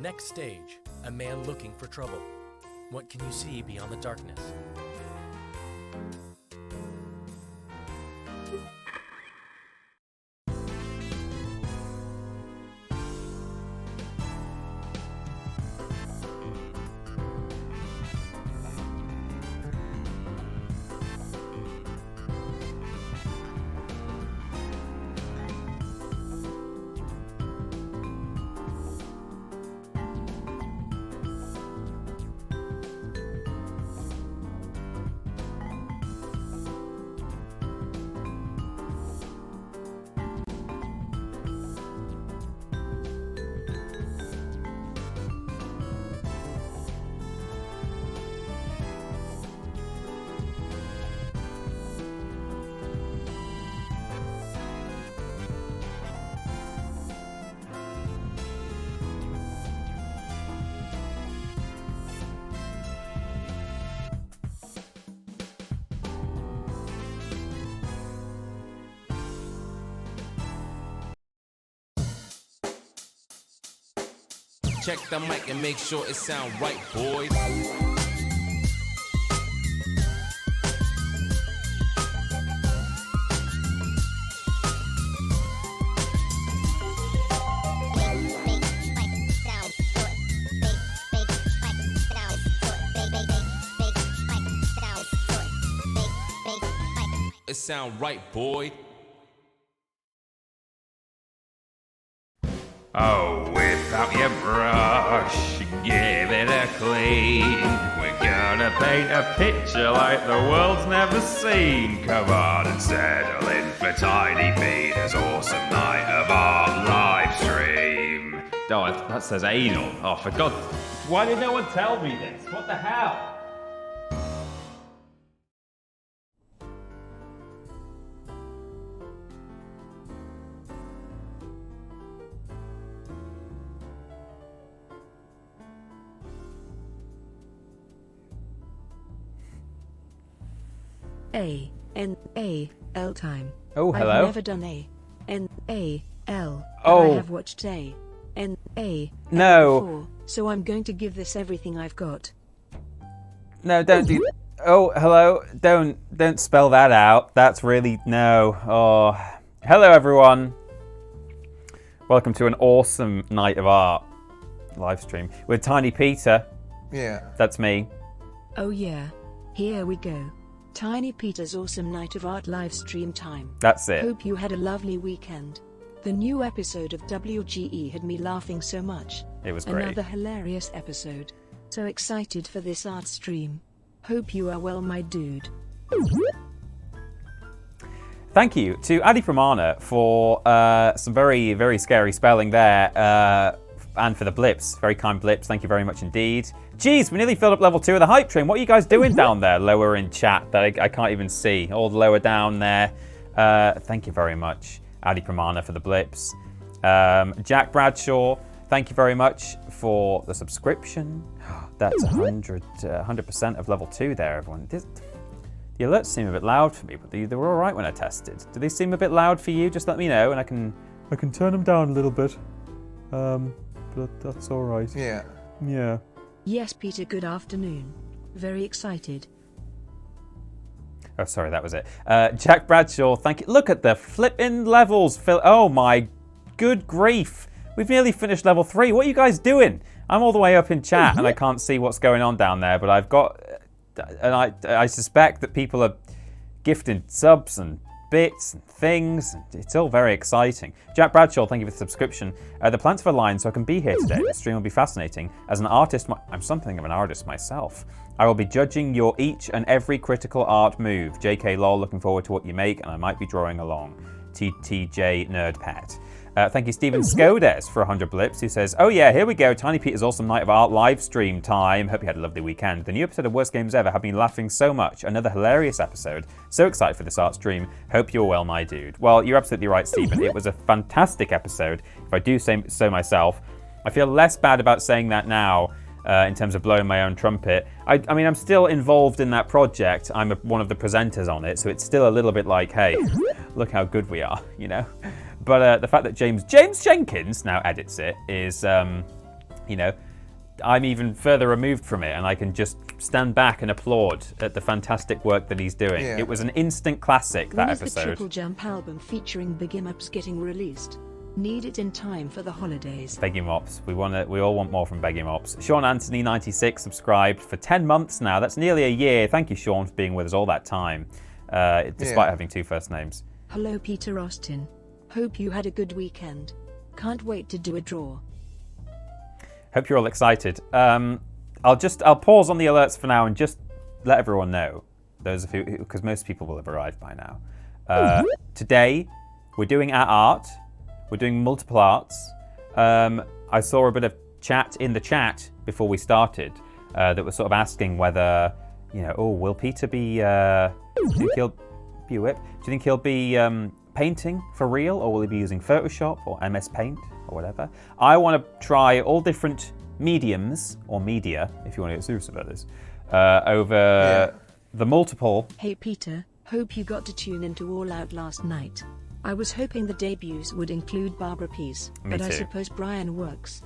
Next stage, a man looking for trouble. What can you see beyond the darkness? Check the mic and make sure it sound right, boys. It sound right, boy. Oh, whip out your brush, give it a clean. We're gonna paint a picture like the world's never seen. Come on and settle in for Tiny Peter's awesome night of art live stream. Oh, that says anal. Oh, for God. Why did no one tell me this? What the hell? A-N-A-L time. Oh, hello. I've never done A-N-A-L. Oh. I have watched A-N-A-L No. before, so I'm going to give this everything I've got. No, don't do. Oh, hello. Don't spell that out. That's really no. Oh, hello everyone. Welcome to an awesome night of art live stream with Tiny Peter. Yeah. That's me. Oh yeah. Here we go. Tiny Peter's awesome night of art live stream time. That's it. Hope you had a lovely weekend. The new episode of WGE had me laughing so much. It was great. Another hilarious episode. So excited for this art stream. Hope you are well, my dude. Thank you to Adi Pramana for some very, very scary spelling there, and for the blips. Very kind blips. Thank you very much indeed. Jeez, we nearly filled up level 2 of the hype train. What are you guys doing down there, lower in chat that I can't even see? All the lower down there. Thank you very much, Adi Pramana, for the blips. Jack Bradshaw, thank you very much for the subscription. That's 100% of level 2 there, everyone. The alerts seem a bit loud for me, but they were all right when I tested. Do they seem a bit loud for you? Just let me know, and I can turn them down a little bit. But that's all right. Yeah. Yeah. Yes, Peter, good afternoon. Very excited. Oh, sorry, that was it. Jack Bradshaw, thank you. Look at the flipping levels, Phil. Oh my good grief. We've nearly finished level 3. What are you guys doing? I'm all the way up in chat and I can't see what's going on down there, but I've got, and I suspect that people are gifting subs and bits and things. It's all very exciting. Jack Bradshaw, thank you for the subscription. The plans have aligned so I can be here today. The stream will be fascinating. As an artist, I'm something of an artist myself. I will be judging your each and every critical art move. JK lol, looking forward to what you make, and I might be drawing along. TTJ Nerdpet. Thank you, Stephen Skodes, for 100 blips, who says, oh yeah, here we go, Tiny Peter's awesome night of art live stream time. Hope you had a lovely weekend. The new episode of Worst Games Ever have been laughing so much. Another hilarious episode. So excited for this art stream. Hope you're well, my dude. Well, you're absolutely right, Stephen. It was a fantastic episode, if I do say so myself. I feel less bad about saying that now, in terms of blowing my own trumpet. I mean, I'm still involved in that project. I'm one of the presenters on it, so it's still a little bit like, hey, look how good we are, you know? But the fact that James Jenkins now edits it is you know, I'm even further removed from it, and I can just stand back and applaud at the fantastic work that he's doing. Yeah. It was an instant classic, that When is the episode. TripleJump album featuring Big Em Ups getting released? Need it in time for the holidays. Beggy Mops. We all want more from Beggy Mops. Sean Anthony 96 subscribed for 10 months now. That's nearly a year. Thank you, Sean, for being with us all that time, despite having 2 first names. Hello, Peter Austin. Hope you had a good weekend. Can't wait to do a draw. Hope you're all excited. I'll pause on the alerts for now and just let everyone know, those of you, because most people will have arrived by now. Today, we're doing our art. We're doing multiple arts. I saw a bit of chat in the chat before we started that was sort of asking whether, you know, will Peter be? Do you think he'll be a whip? Do you think he'll be painting for real, or will he be using Photoshop or MS Paint or whatever? I want to try all different mediums or media, if you want to get serious about this, over the multiple. Hey Peter, hope you got to tune into All Out last night. I was hoping the debuts would include Barbara Pease, but I too. suppose Brian works.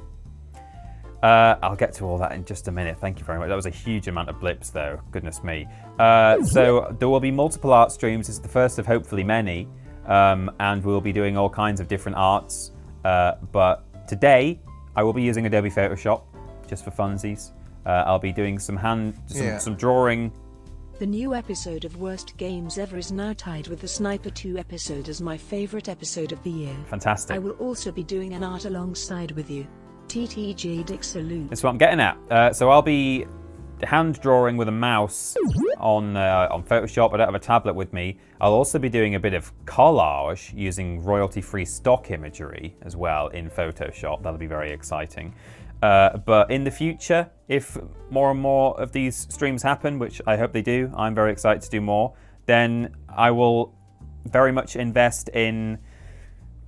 I'll get to all that in just a minute. Thank you very much. That was a huge amount of blips, though. Goodness me. So there will be multiple art streams. This is the first of hopefully many, and we'll be doing all kinds of different arts. But today, I will be using Adobe Photoshop just for funsies. I'll be doing some drawing. The new episode of Worst Games Ever is now tied with the Sniper 2 episode as my favorite episode of the year. Fantastic. I will also be doing an art alongside with you. TTG Dick salute. That's what I'm getting at. So I'll be hand drawing with a mouse on Photoshop. I don't have a tablet with me. I'll also be doing a bit of collage using royalty-free stock imagery as well in Photoshop. That'll be very exciting. But in the future, if more and more of these streams happen, which I hope they do, I'm very excited to do more, then I will very much invest in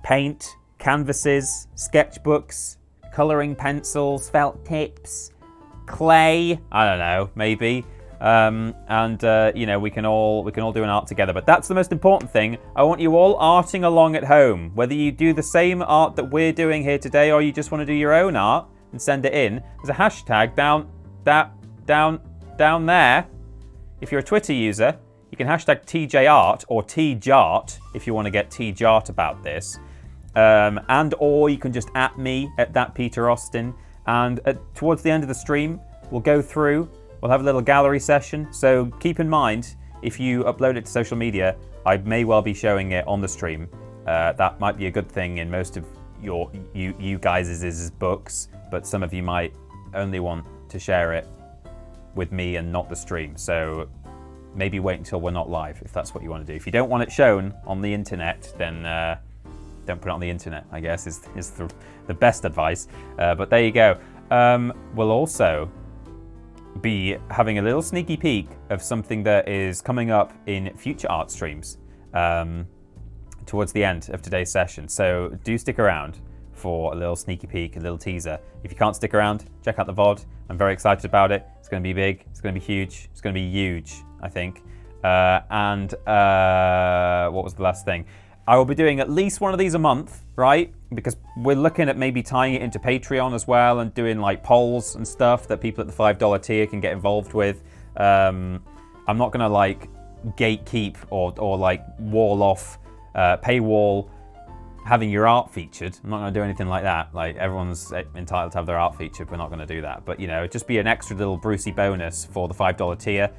paint, canvases, sketchbooks, colouring pencils, felt tips, clay, I don't know, maybe. You know, we can all do an art together. But that's the most important thing. I want you all arting along at home. Whether you do the same art that we're doing here today, or you just want to do your own art and send it in, there's a hashtag down there. If you're a Twitter user, you can hashtag TJArt or TJArt if you want to get TJArt about this. Or you can just @ me at that Peter Austin. And towards the end of the stream, we'll go through, we'll have a little gallery session. So keep in mind, if you upload it to social media, I may well be showing it on the stream. That might be a good thing in most of you guys' books, but some of you might only want to share it with me and not the stream. So maybe wait until we're not live if that's what you want to do. If you don't want it shown on the internet, then don't put it on the internet, I guess, is the best advice. But there you go. We'll also be having a little sneaky peek of something that is coming up in future art streams towards the end of today's session. So do stick around for a little sneaky peek, a little teaser. If you can't stick around, check out the VOD. I'm very excited about it. It's going to be big. It's going to be huge. It's going to be huge, I think. What was the last thing? I will be doing at least one of these a month, right? Because we're looking at maybe tying it into Patreon as well and doing like polls and stuff that people at the $5 tier can get involved with. I'm not going to like gatekeep or like wall off, paywall having your art featured. I'm not going to do anything like that. Like everyone's entitled to have their art featured. We're not going to do that. But, you know, just be an extra little Brucey bonus for the $5 tier.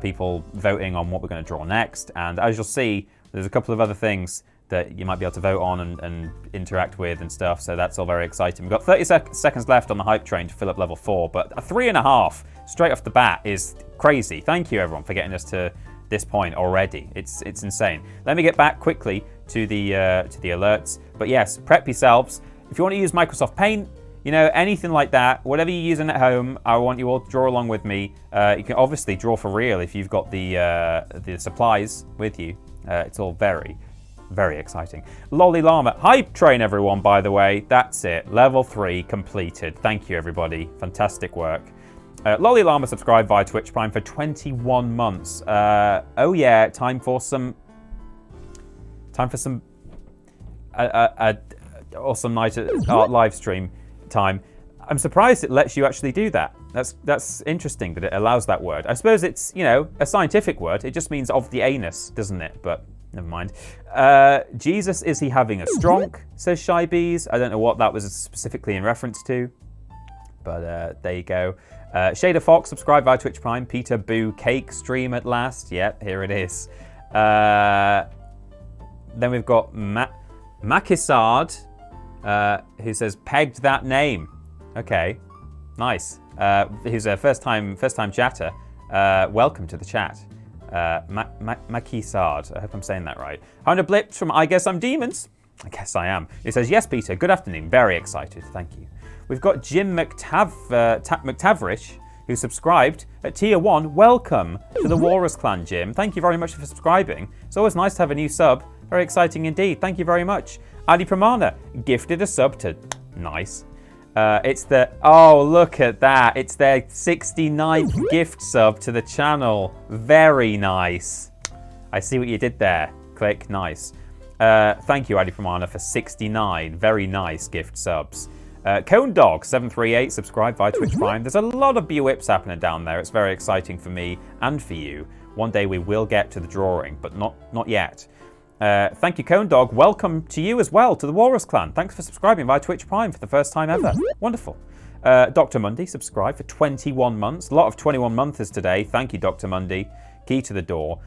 People voting on what we're going to draw next. And as you'll see, there's a couple of other things that you might be able to vote on and interact with and stuff. So that's all very exciting. We've got 30 seconds left on the hype train to fill up level 4. But a 3.5 straight off the bat is crazy. Thank you, everyone, for getting us to this point already. It's insane. Let me get back quickly to the alerts. But yes, prep yourselves. If you want to use Microsoft Paint, you know, anything like that, whatever you're using at home, I want you all to draw along with me. You can obviously draw for real if you've got the supplies with you. It's all very, very exciting. Lolly Llama, hype train, everyone, by the way. That's it. Level 3 completed. Thank you, everybody. Fantastic work. Lolly Llama subscribed via Twitch Prime for 21 months. Oh yeah, time for some awesome night at art live stream time. I'm surprised it lets you actually do that. That's interesting that it allows that word. I suppose it's, a scientific word. It just means of the anus, doesn't it? But never mind. Jesus, is he having a stronk, says Shy Bees. I don't know what that was specifically in reference to. But there you go. Shader Fox, subscribe via Twitch Prime. Peter Boo, cake stream at last. Yep, here it is. Then we've got Makisard, who says, pegged that name. Okay, nice. Who's a first-time chatter. Welcome to the chat. Makisard, I hope I'm saying that right. 100 blips from I Guess I'm Demons. I guess I am. He says, yes, Peter, good afternoon. Very excited, thank you. We've got Jim McTavrish, who subscribed at Tier 1. Welcome to the Walrus Clan, Jim. Thank you very much for subscribing. It's always nice to have a new sub. Very exciting indeed. Thank you very much. Adi Pramana gifted a sub to... Nice. Look at that. It's their 69th gift sub to the channel. Very nice. I see what you did there. Click. Nice. Thank you, Adi Pramana, for 69 very nice gift subs. Cone Dog 738 subscribe via Twitch Prime. There's a lot of BWIPs happening down there. It's very exciting for me and for you. One day we will get to the drawing, but not yet. Thank you, Cone Dog. Welcome to you as well, to the Walrus Clan. Thanks for subscribing via Twitch Prime for the first time ever. Wonderful. Dr. Mundy subscribed for 21 months. A lot of 21-monthers today. Thank you, Dr. Mundy. Key to the door.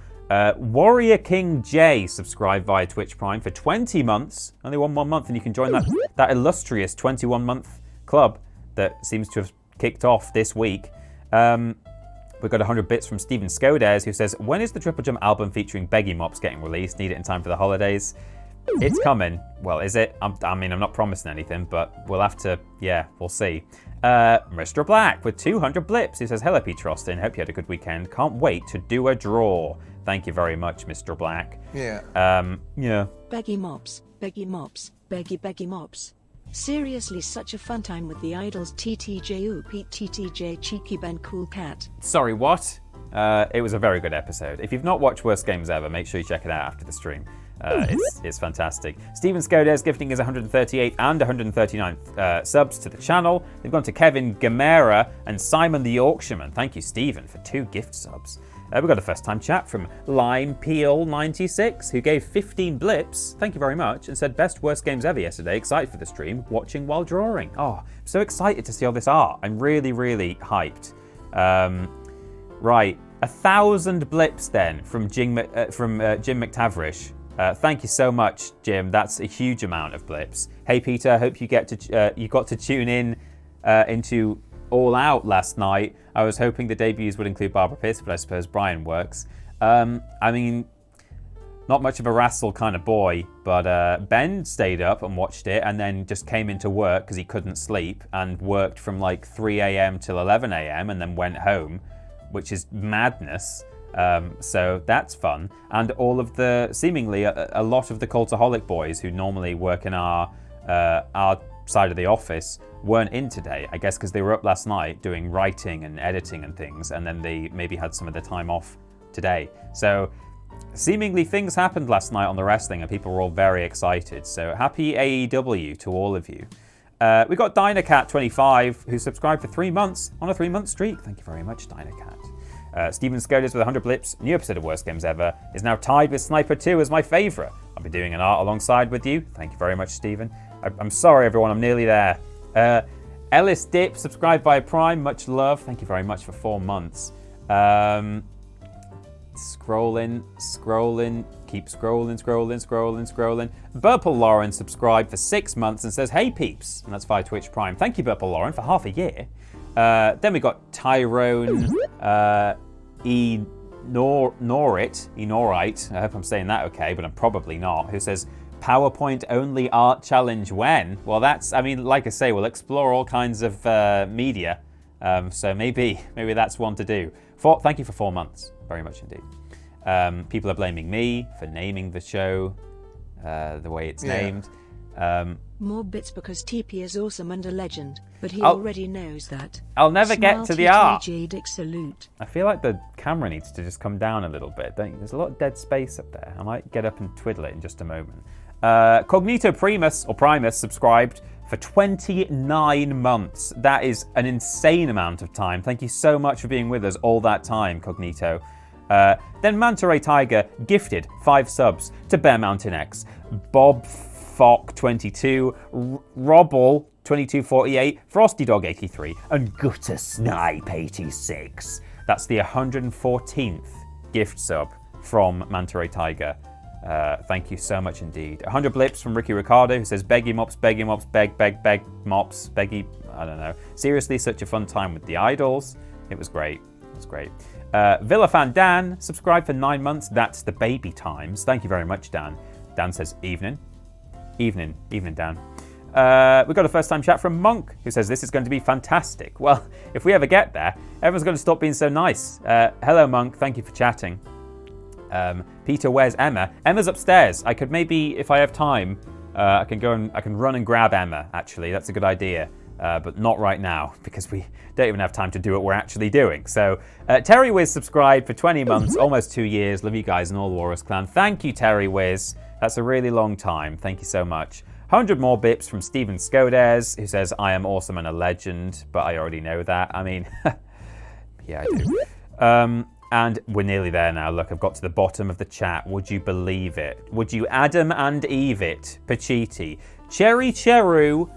Warrior King J subscribed via Twitch Prime for 20 months. Only one more month, and you can join that illustrious 21-month club that seems to have kicked off this week. We've got 100 bits from Steven Skoders, who says, when is the TripleJump album featuring Beggy Mops getting released? Need it in time for the holidays. It's coming. Well, is it? I'm not promising anything, but we'll have to, we'll see. Mr. Black with 200 blips. He says, hello, Peter Austin. Hope you had a good weekend. Can't wait to do a draw. Thank you very much, Mr. Black. Yeah. Beggy Mops, Beggy Mops, Beggy Mops. Seriously, such a fun time with the idols TTJ Oopie, TTJ Cheeky Ben Cool Cat. Sorry, what? It was a very good episode. If you've not watched Worst Games Ever, make sure you check it out after the stream. It's fantastic. Steven Skoders gifting his 138th and 139th subs to the channel. They've gone to Kevin Gamera and Simon the Yorkshireman. Thank you, Steven, for 2 gift subs. We've got a first-time chat from Lime Peel 96, who gave 15 blips, thank you very much, and said, best Worst Games Ever yesterday, excited for the stream, watching while drawing. Oh, I'm so excited to see all this art. I'm really, really hyped. Right, 1,000 blips then from Jim McTavrish. Thank you so much, Jim. That's a huge amount of blips. Hey, Peter, I hope you got to tune in into All Out last night. I was hoping the debuts would include Barbara Piss, but I suppose Brian works. I mean, not much of a wrestle kind of boy, but Ben stayed up and watched it and then just came into work because he couldn't sleep and worked from like 3 a.m. till 11 a.m. and then went home, which is madness. So that's fun. And all of the, seemingly, a lot of the Cultaholic boys who normally work in our side of the office weren't in today, I guess because they were up last night doing writing and editing and things, and then they maybe had some of the time off today. So seemingly things happened last night on the wrestling and people were all very excited. So happy AEW to all of you. We got Dynacat25 who subscribed for 3 months on a 3-month streak. Thank you very much, Dynacat. Steven Skoders with 100 blips. New episode of Worst Games Ever is now tied with Sniper 2 as my favourite. I'll be doing an art alongside with you. Thank you very much, Steven. I'm sorry, everyone. I'm nearly there. Ellis Dip, subscribed by Prime. Much love. Thank you very much for 4 months. Scrolling. Keep scrolling. Burple Lauren subscribed for 6 months and says, hey, peeps. And that's via Twitch Prime. Thank you, Burple Lauren, for half a year. Then we got Tyrone Enorite. I hope I'm saying that okay, but I'm probably not. Who says, PowerPoint only art challenge when? Well, that's, I mean, like I say, we'll explore all kinds of media. So maybe that's one to do. Thank you for 4 months. Very much indeed. People are blaming me for naming the show the way it's named. More bits because TP is awesome and a legend, but he already knows that. I'll never get to the art. Dick salute. I feel like the camera needs to just come down a little bit, don't you? There's a lot of dead space up there. I might get up and twiddle it in just a moment. Cognito Primus subscribed for 29 months. That is an insane amount of time. Thank you so much for being with us all that time, Cognito. Then Manta Ray Tiger gifted 5 subs to Bear Mountain X, Bob Fock 22, Robble 2248, Frosty Dog 83, and Gutter Snipe 86. That's the 114th gift sub from Manta Ray Tiger. Thank you so much indeed. 100 blips from Ricky Ricardo, who says, Beggy Mops, Beggy Mops, Beg, Beg, Beg, Mops, Beggy, I don't know. Seriously, such a fun time with the idols. It was great. It was great. Villafan Dan, subscribed for 9 months. That's the baby times. Thank you very much, Dan. Dan says, evening. Evening, Dan. We've got a first-time chat from Monk, who says, this is going to be fantastic. Well, if we ever get there, everyone's going to stop being so nice. Hello, Monk. Thank you for chatting. Peter, where's Emma? Emma's upstairs. I could maybe, if I have time, I can run and grab Emma, actually. That's a good idea. But not right now, because we don't even have time to do what we're actually doing. So, Terry Wiz subscribed for 20 months, almost 2 years. Love you guys and all the Walrus Clan. Thank you, Terry Wiz. That's a really long time. Thank you so much. 100 more bips from Steven Skodes, who says, I am awesome and a legend, but I already know that. I mean, yeah, I do. And we're nearly there now. Look, I've got to the bottom of the chat. Would you believe it? Would you Adam and Eve it? Pachiti. Cherry Cheru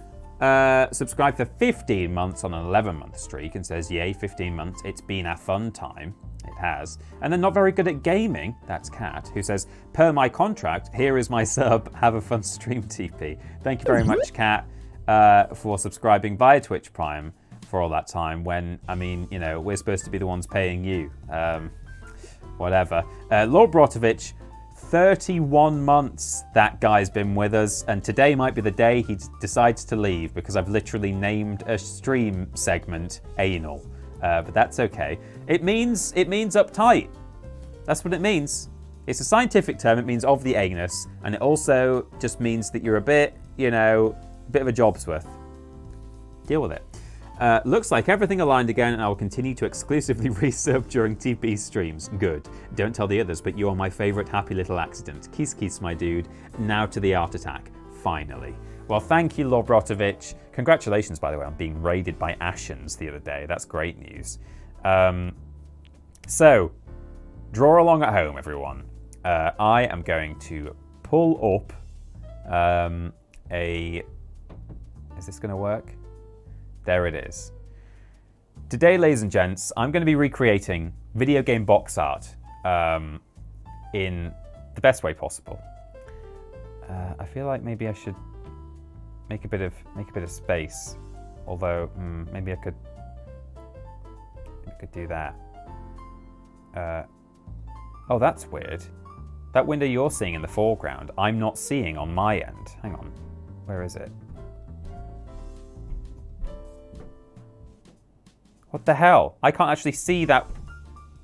subscribed for 15 months on an 11-month streak and says, yay, 15 months. It's been a fun time. It has. And then not very good at gaming. That's Kat, who says, per my contract, here is my sub. Have a fun stream, TP. Thank you very much, Kat, for subscribing via Twitch Prime for all that time when, I mean, you know, we're supposed to be the ones paying you. Whatever. Lord Brotovich, 31 months that guy's been with us, and today might be the day he decides to leave because I've literally named a stream segment Anal. But that's okay. It means uptight. That's what it means. It's a scientific term. It means of the anus, and it also just means that you're a bit, you know, a bit of a job's worth. Deal with it. Looks like everything aligned again, and I will continue to exclusively resub during TP streams. Good. Don't tell the others, but you are my favourite happy little accident. Kiss, my dude. Now to the art attack. Finally. Well, thank you, Lord Brotovich. Congratulations, by the way, on being raided by Ashens the other day. That's great news. So, draw along at home, everyone. I am going to pull up Is this going to work? There it is. Today, ladies and gents, I'm going to be recreating video game box art in the best way possible. I feel like maybe I should make a bit of space. Although maybe I could do that. Oh, that's weird. That window you're seeing in the foreground, I'm not seeing on my end. Hang on, where is it? What the hell? I can't actually see that.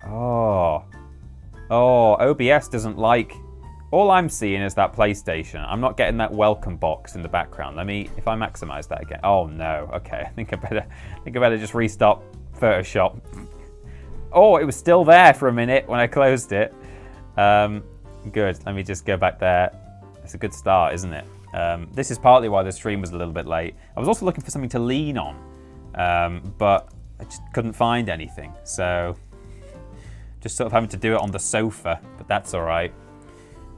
Oh, OBS doesn't like. All I'm seeing is that PlayStation. I'm not getting that welcome box in the background. Let me, if I maximize that again. Oh no. Okay, I think I better just restart Photoshop. Oh, it was still there for a minute when I closed it. Good. Let me just go back there. It's a good start, isn't it? This is partly why the stream was a little bit late. I was also looking for something to lean on, but I just couldn't find anything. So just sort of having to do it on the sofa, but that's all right.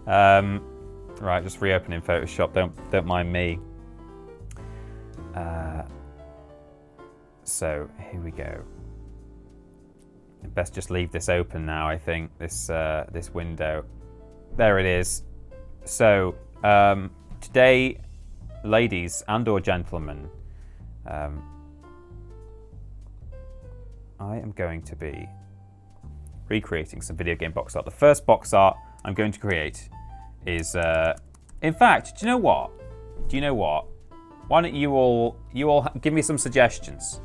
Right, just reopening Photoshop. Don't mind me. So here we go. Best just leave this open now. I think this window. There it is. So today, ladies and/or gentlemen, I am going to be recreating some video game box art. The first box art I'm going to create is, in fact, do you know what? Why don't you all give me some suggestions?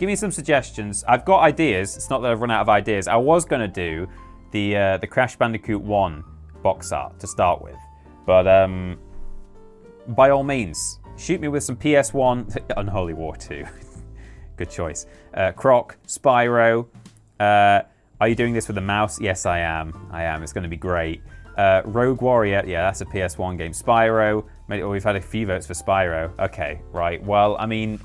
Give me some suggestions. I've got ideas. It's not that I've run out of ideas. I was going to do the Crash Bandicoot 1 box art to start with, but by all means, shoot me with some PS1 Unholy War 2. Good choice. Croc, Spyro. Are you doing this with a mouse? Yes, I am. It's going to be great. Rogue Warrior. Yeah, that's a PS1 game. Spyro, We've had a few votes for Spyro. Okay, right. Well, I mean,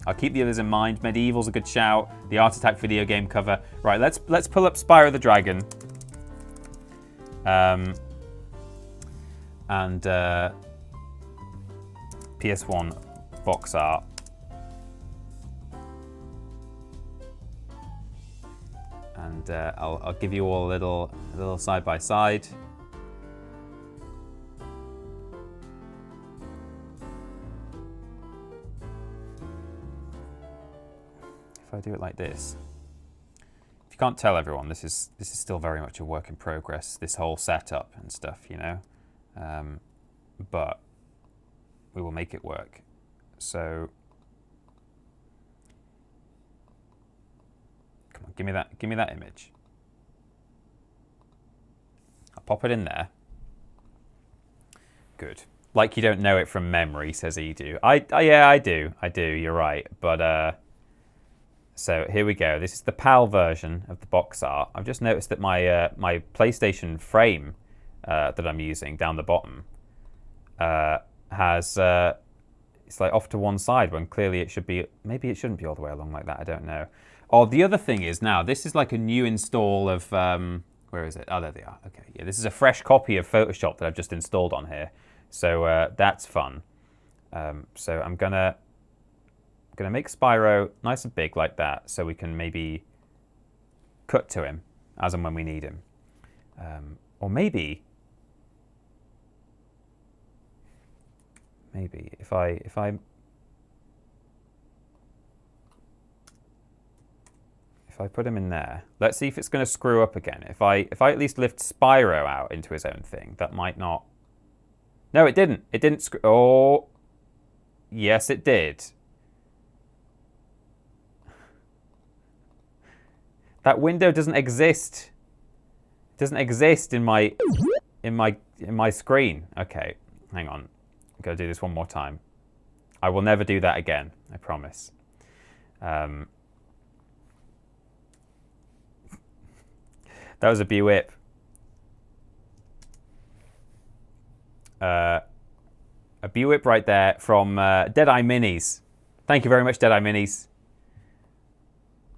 I'll keep the others in mind. Medieval's a good shout. The Art Attack video game cover. Right, let's pull up Spyro the Dragon. And PS1 box art. And I'll give you all a little side by side. If I do it like this. If you can't tell everyone, this is still very much a work in progress, this whole setup and stuff, you know. But we will make it work. So come on, give me that image. I'll pop it in there. Good. Like you don't know it from memory, says Edu. Yeah, I do. You're right. But so here we go. This is the PAL version of the box art. I've just noticed that my my PlayStation frame that I'm using down the bottom has it's like off to one side when clearly it should be. Maybe it shouldn't be all the way along like that. I don't know. Oh, the other thing is now this is like a new install of where is it? Oh, there they are. Okay, yeah, this is a fresh copy of Photoshop that I've just installed on here. So that's fun. So I'm gonna make Spyro nice and big like that, so we can maybe cut to him as and when we need him, or maybe if I put him in there, let's see if it's going to screw up again. If I at least lift Spyro out into his own thing, that might not. No, it didn't. It didn't screw. Oh, yes, it did. That window doesn't exist. It doesn't exist in my screen. Okay, hang on. I'm gonna do this one more time. I will never do that again. I promise. That was a B-whip. A B-whip right there from Deadeye Minis. Thank you very much, Deadeye Minis.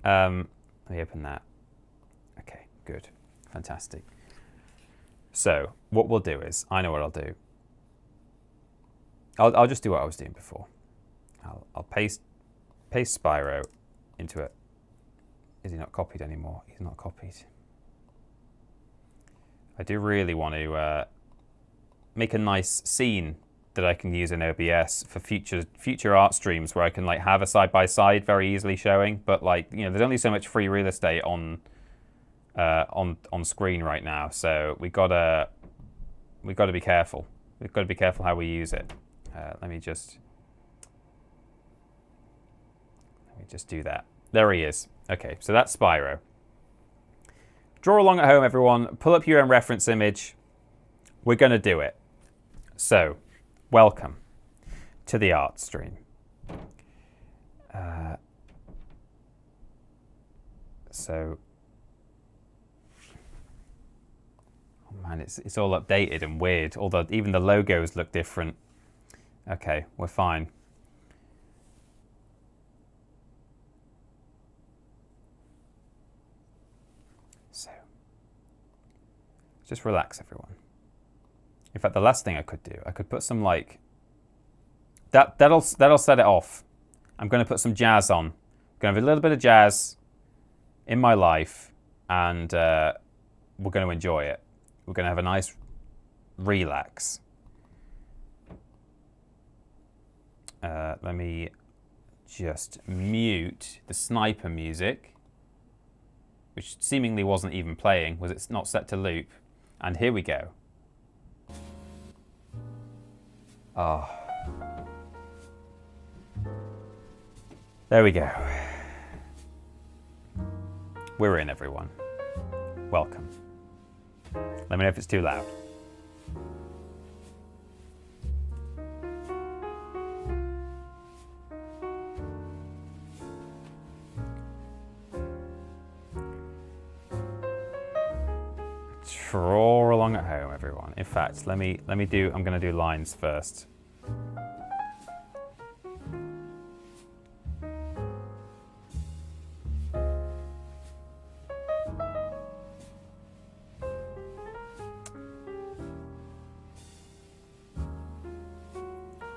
Let me open that. Okay, good. Fantastic. So, what we'll do is, I know what I'll do. I'll just do what I was doing before. I'll paste Spyro into it. Is he not copied anymore? He's not copied. I do really want to make a nice scene that I can use in OBS for future art streams where I can like have a side by side very easily showing. But like, you know, there's only so much free real estate on screen right now, so we gotta be careful. We've got to be careful how we use it. Let me just do that. There he is. Okay, so that's Spyro. Draw along at home, everyone. Pull up your own reference image. We're going to do it. So, welcome to the art stream. Oh man, it's all updated and weird. Although even the logos look different. Okay, we're fine. So, just relax, everyone. In fact, the last thing I could do, I could put some like that'll set it off. I'm going to put some jazz on. I'm going to have a little bit of jazz in my life, and we're going to enjoy it. We're going to have a nice relax. Let me just mute the sniper music, which seemingly wasn't even playing. Was it not set to loop? And here we go. Oh. There we go. We're in, everyone. Welcome. Let me know if it's too loud. Draw along at home, everyone. In fact, I'm gonna do lines first.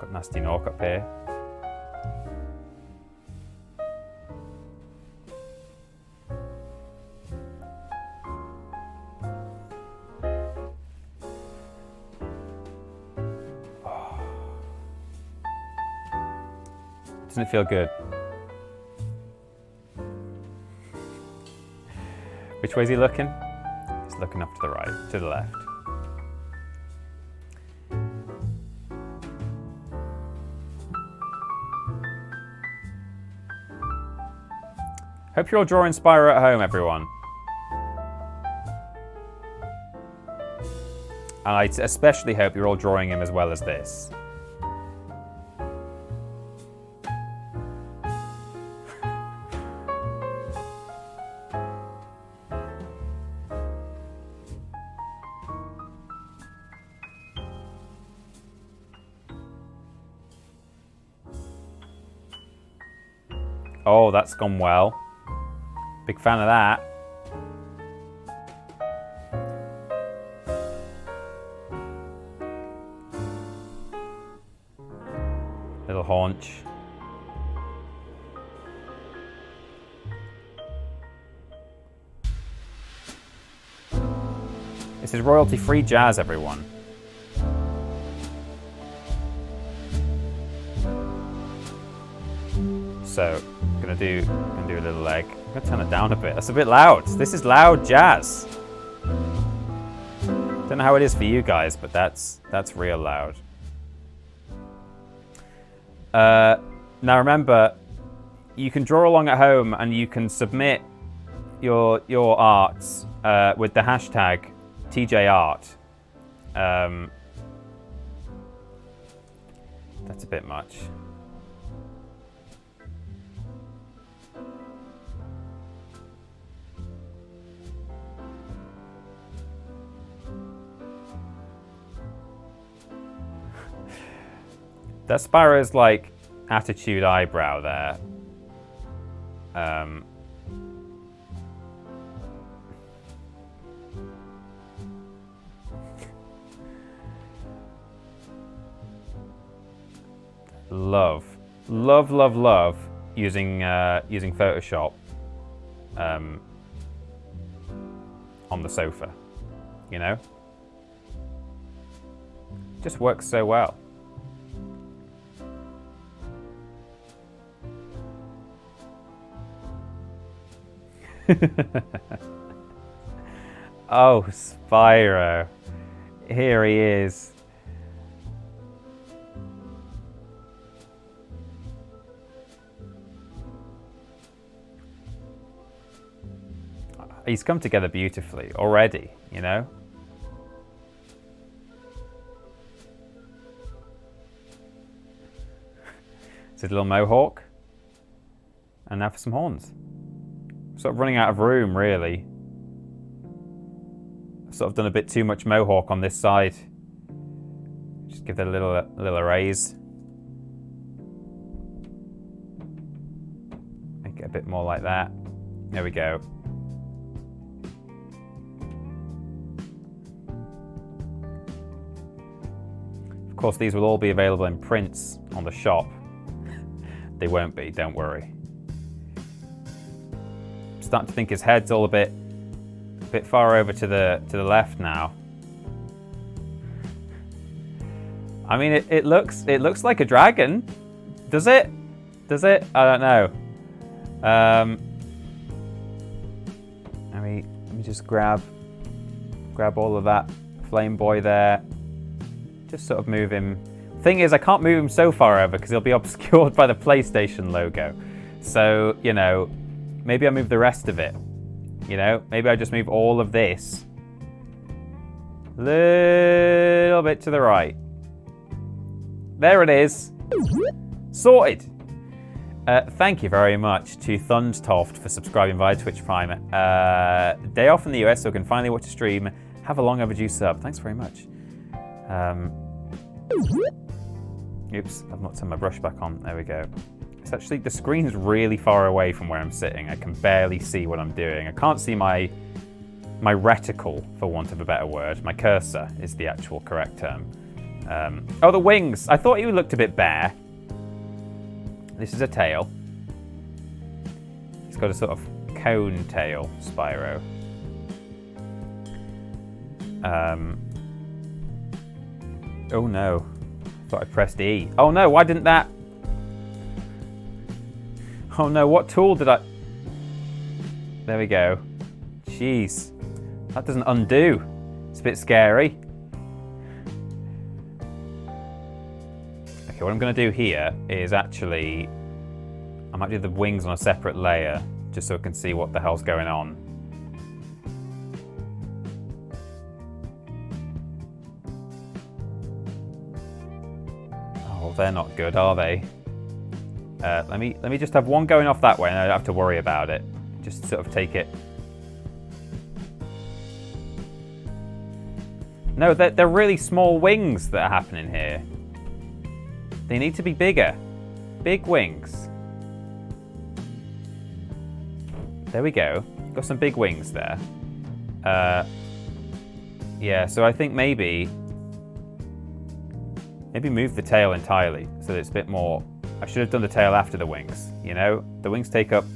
Got Nasty Nork up here. Doesn't it feel good? Which way is he looking? He's looking off to the right, to the left. Hope you're all drawing Spyro at home, everyone. And I especially hope you're all drawing him as well as this. Oh, that's gone well. Big fan of that. Little haunch. This is royalty-free jazz, everyone. So, gonna do a little leg. I'm gonna turn it down a bit. That's a bit loud. This is loud jazz. Don't know how it is for you guys, but that's real loud. Now remember, you can draw along at home and you can submit your arts with the hashtag TJArt. That's a bit much. That Spyro's like attitude eyebrow there. Love using Photoshop on the sofa. You know, just works so well. Oh, Spyro. Here he is. He's come together beautifully already, you know? It's a little mohawk. And now for some horns. Sort of running out of room, really. I've sort of done a bit too much mohawk on this side. Just give it a little raise. Make it a bit more like that. There we go. Of course, these will all be available in prints on the shop. They won't be, don't worry. Starting to think his head's all a bit far over to the left now. I mean, it looks like a dragon. Does it? Does it? I don't know. Let me just grab all of that flame boy there. Just sort of move him. Thing is, I can't move him so far over because he'll be obscured by the PlayStation logo. So, you know, maybe I move the rest of it. You know, maybe I just move all of this. Little bit to the right. There it is. Sorted. Thank you very much to Thundtoft for subscribing via Twitch Prime. Day off in the US, so I can finally watch a stream Have a long overdue sub. Thanks very much. Oops, I've not turned my brush back on. There we go. It's actually, the screen's really far away from where I'm sitting. I can barely see what I'm doing. I can't see my reticle, for want of a better word. My cursor is the actual correct term. Oh, the wings! I thought he looked a bit bare. This is a tail. He's got a sort of cone tail, Spyro. Oh no. I thought I pressed E. Oh no, why didn't that... Oh no, what tool did I... There we go. Jeez. That doesn't undo. It's a bit scary. Okay, what I'm going to do here is actually... I might do the wings on a separate layer, just so I can see what the hell's going on. Oh, they're not good, are they? Let me just have one going off that way, and I don't have to worry about it. Just sort of take it. No, they're really small wings that are happening here. They need to be bigger. Big wings. There we go. Got some big wings there. Yeah, so I think maybe move the tail entirely so that it's a bit more... I should have done the tail after the wings, you know? The wings take up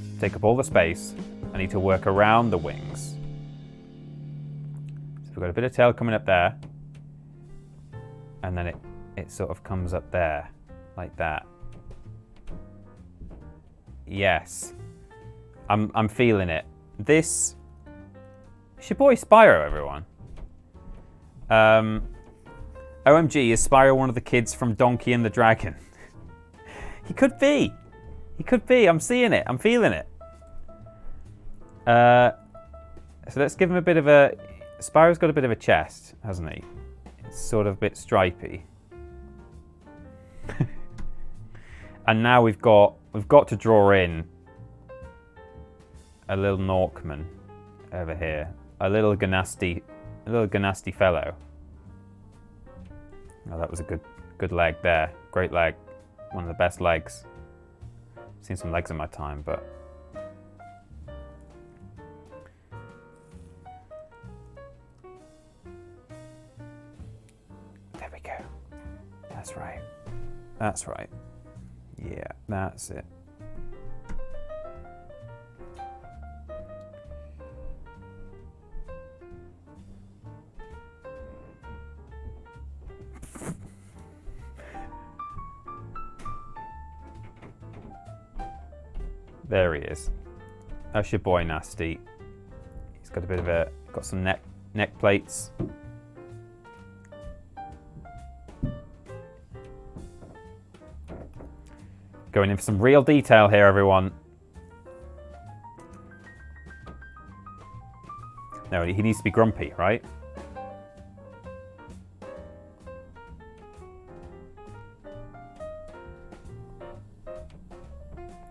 all the space. I need to work around the wings. So we've got a bit of tail coming up there. And then it sort of comes up there, like that. Yes. I'm feeling it. This... It's your boy Spyro, everyone. OMG, is Spyro one of the kids from Donkey and the Dragon? He could be. He could be. I'm seeing it. I'm feeling it. So let's give him a bit of a... Spyro's got a bit of a chest, hasn't he? It's sort of a bit stripy. And now we've got to draw in a little Norkman over here. A little Ganasty fellow. Oh, that was a good leg there. Great leg. One of the best legs. Seen some legs in my time, but... There we go. That's right. That's right. Yeah, that's it. There he is. That's your boy Nasty. He's got a bit of a... got some neck plates. Going in for some real detail here, everyone. No, he needs to be grumpy, right?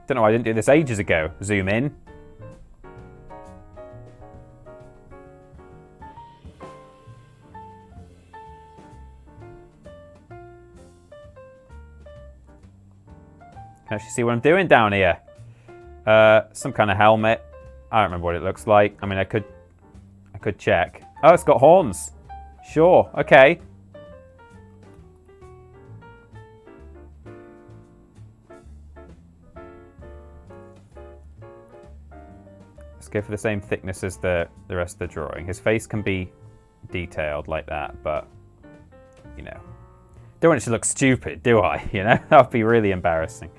Don't know why I didn't do this ages ago. Zoom in. Can actually see what I'm doing down here. Some kind of helmet. I don't remember what it looks like. I mean, I could check. Oh, it's got horns. Sure. Okay. Let's go for the same thickness as the rest of the drawing. His face can be detailed like that, but, you know. Don't want it to look stupid, do I? You know, that would be really embarrassing.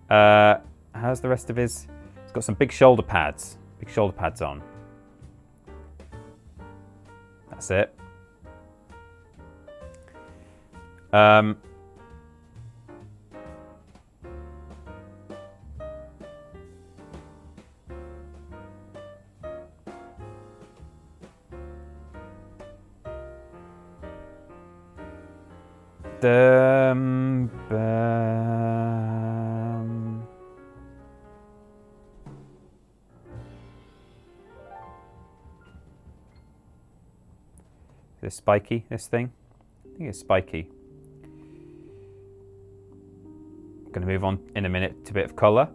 How's the rest of his... He's got some big shoulder pads. Big shoulder pads on. That's it. this spiky, this thing? I think it's spiky. I'm going to move on in a minute to a bit of colour.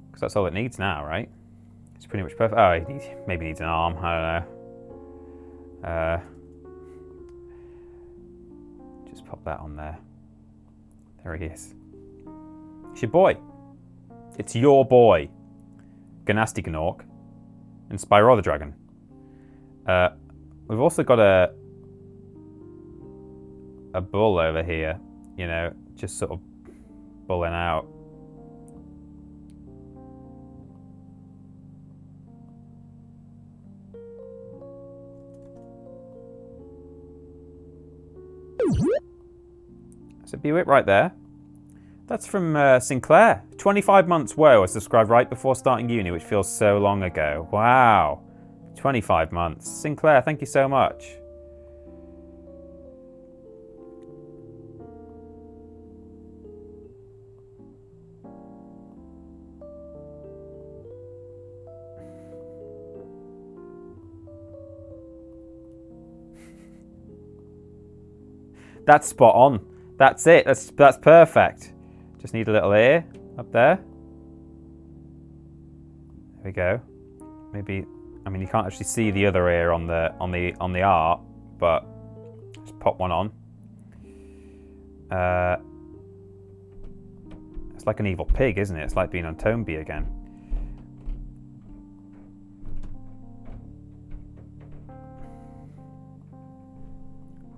Because that's all it needs now, right? It's pretty much perfect. Oh, maybe needs an arm. I don't know. Just pop that on there. There he is. It's your boy. It's your boy. Ganasty Gnork. And Spyro the Dragon. We've also got a bull over here. You know, just sort of bulling out. So Bewit right there. That's from Sinclair. 25 months. Whoa, I subscribed right before starting uni, which feels so long ago. Wow. 25 months. Sinclair, thank you so much. That's spot on. That's it. That's perfect. Just need a little ear up there. There we go. Maybe, I mean, you can't actually see the other ear on the art, but just pop one on. It's like an evil pig, isn't it? It's like being on Tomby again.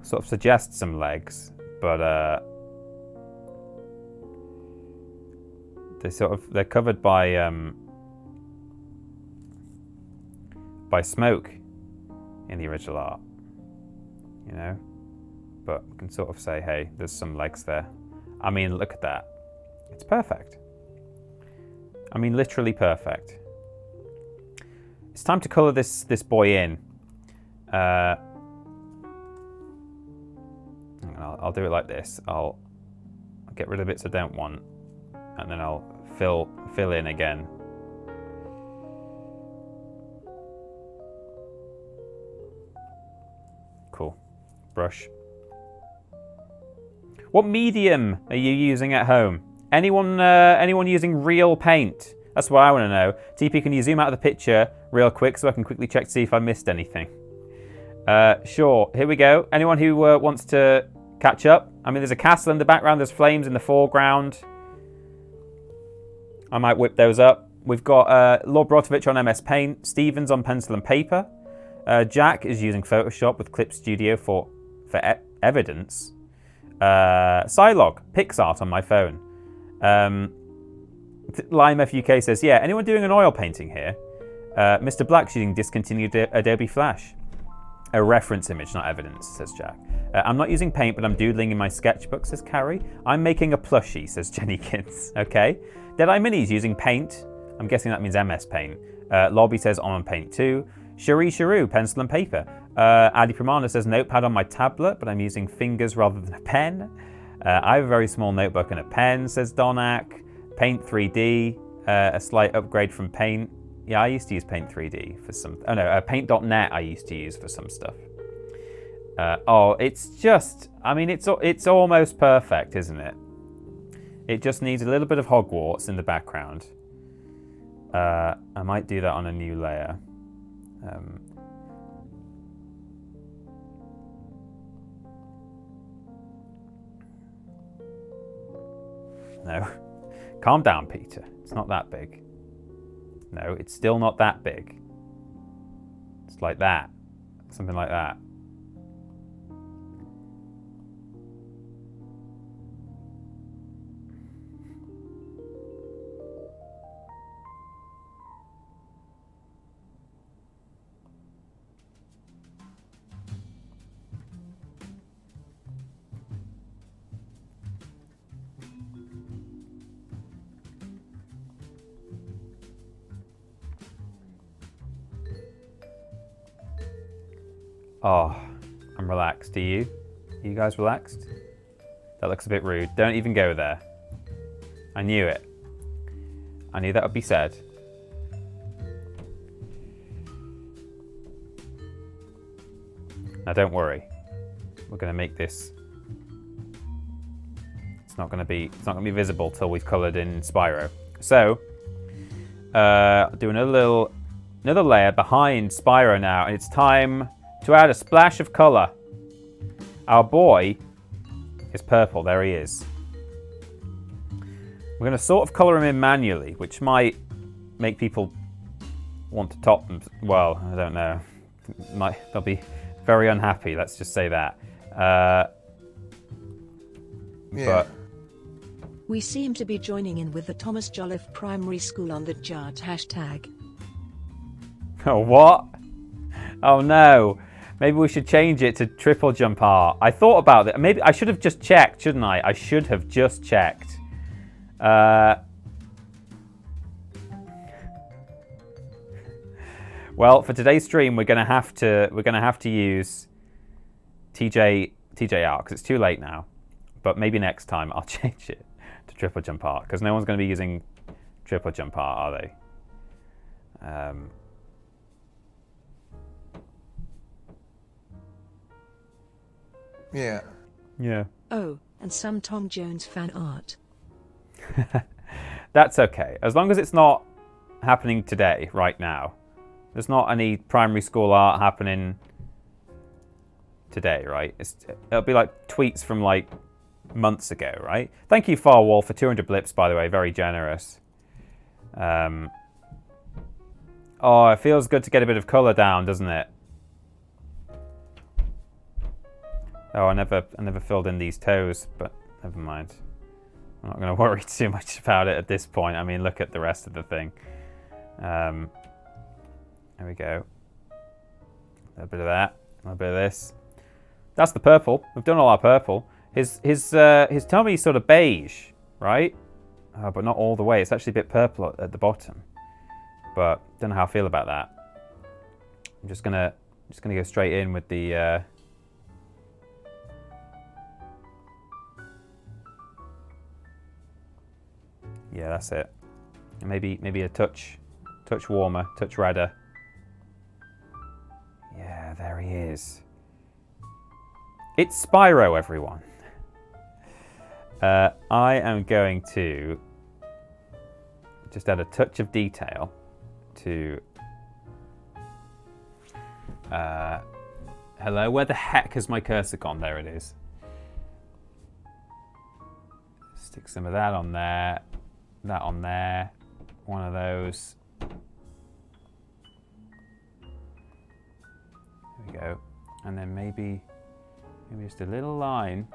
Sort of suggests some legs, but they're covered by smoke in the original art, you know. But we can sort of say, hey, there's some legs there. I mean, look at that. It's perfect. I mean, literally perfect. It's time to colour this boy in. I'll do it like this. I'll get rid of bits I don't want, and then I'll fill in again. Cool. Brush. What medium are you using at home? Anyone using real paint? That's what I want to know. TP, can you zoom out of the picture real quick so I can quickly check to see if I missed anything? Sure. Here we go. Anyone who wants to catch up? I mean, there's a castle in the background. There's flames in the foreground. I might whip those up. We've got Lord Brotovich on MS Paint. Stevens on pencil and paper. Jack is using Photoshop with Clip Studio for evidence. Psylog, PixArt on my phone. Lime FUK says, yeah, anyone doing an oil painting here? Mr. Black's using discontinued Adobe Flash. A reference image, not evidence, says Jack. I'm not using paint, but I'm doodling in my sketchbook, says Carrie. I'm making a plushie, says Jenny Kids. Okay. Deadeye Mini's using paint. I'm guessing that means MS Paint. Lobby says on paint too. Sharu, pencil and paper. Adi Pramana says notepad on my tablet, but I'm using fingers rather than a pen. I have a very small notebook and a pen, says Donak. Paint 3D, a slight upgrade from Paint. Yeah, I used to use Paint 3D for some... Oh no, Paint.net I used to use for some stuff. It's just... I mean, it's almost perfect, isn't it? It just needs a little bit of Hogwarts in the background. I might do that on a new layer. No. Calm down, Peter. It's not that big. No, it's still not that big. It's like that. Something like that. Oh, I'm relaxed. Are you? Are you guys relaxed? That looks a bit rude. Don't even go there. I knew it. I knew that would be said. Now don't worry. We're going to make this. It's not going to be visible till we've coloured in Spyro. So, do another layer behind Spyro now, and it's time to add a splash of colour. Our boy is purple. There he is. We're going to sort of colour him in manually, which might make people want to top them. Well, I don't know. They'll be very unhappy. Let's just say that. But we seem to be joining in with the Thomas Jolliffe Primary School on the Jart hashtag. Oh, what? Oh no. Maybe we should change it to TripleJump art. I thought about it. Maybe I should have just checked, shouldn't I? I should have just checked. Well, for today's stream, we're gonna have to use TJ art because it's too late now. But maybe next time I'll change it to TripleJump art because no one's going to be using TripleJump art, are they? Yeah. Yeah. Oh, and some Tom Jones fan art. That's okay. As long as it's not happening today, right now. There's not any primary school art happening today, right? It'll be like tweets from like months ago, right? Thank you, Farwall, for 200 blips, by the way. Very generous. Oh, it feels good to get a bit of colour down, doesn't it? Oh, I never filled in these toes, but never mind. I'm not going to worry too much about it at this point. I mean, look at the rest of the thing. There we go. A little bit of that. A little bit of this. That's the purple. We've done all our purple. His tummy's sort of beige, right? But not all the way. It's actually a bit purple at the bottom. But don't know how I feel about that. I'm just gonna go straight in with the. Yeah, that's it. And maybe a touch warmer, touch redder. Yeah, there he is. It's Spyro, everyone. I am going to just add a touch of detail to... hello, where the heck has my cursor gone? There it is. Stick some of that on there, that on there, one of those. There we go. And then maybe just a little line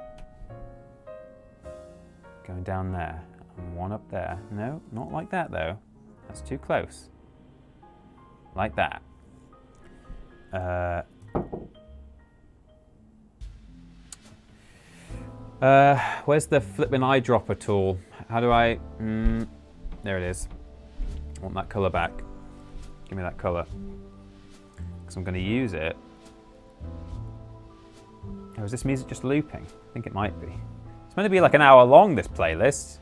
going down there and one up there. No, not like that though. That's too close. Like that. Where's the flipping eyedropper tool? How do I... there it is. I want that colour back. Give me that colour. Because I'm going to use it. Oh, is this music just looping? I think it might be. It's meant to be like an hour long, this playlist.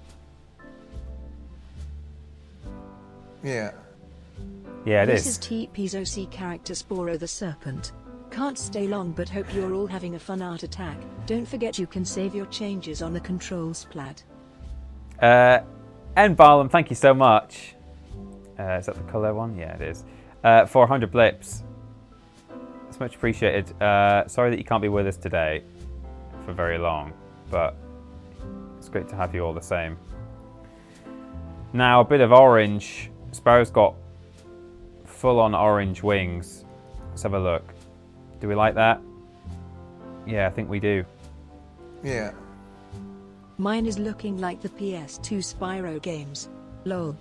Yeah. Yeah, it This is. is TP's OC character Spyro the Serpent. Can't stay long, but hope you're all having a fun art attack. Don't forget you can save your changes on the controls plat. And Barlam, thank you so much. Is that the colour one? Yeah, it is. 400 blips. It's much appreciated. Sorry that you can't be with us today for very long, but it's great to have you all the same. Now, a bit of orange. Spyro's got full-on orange wings. Let's have a look. Do we like that? Yeah, I think we do. Yeah. Mine is looking like the PS2 Spyro games. Lol.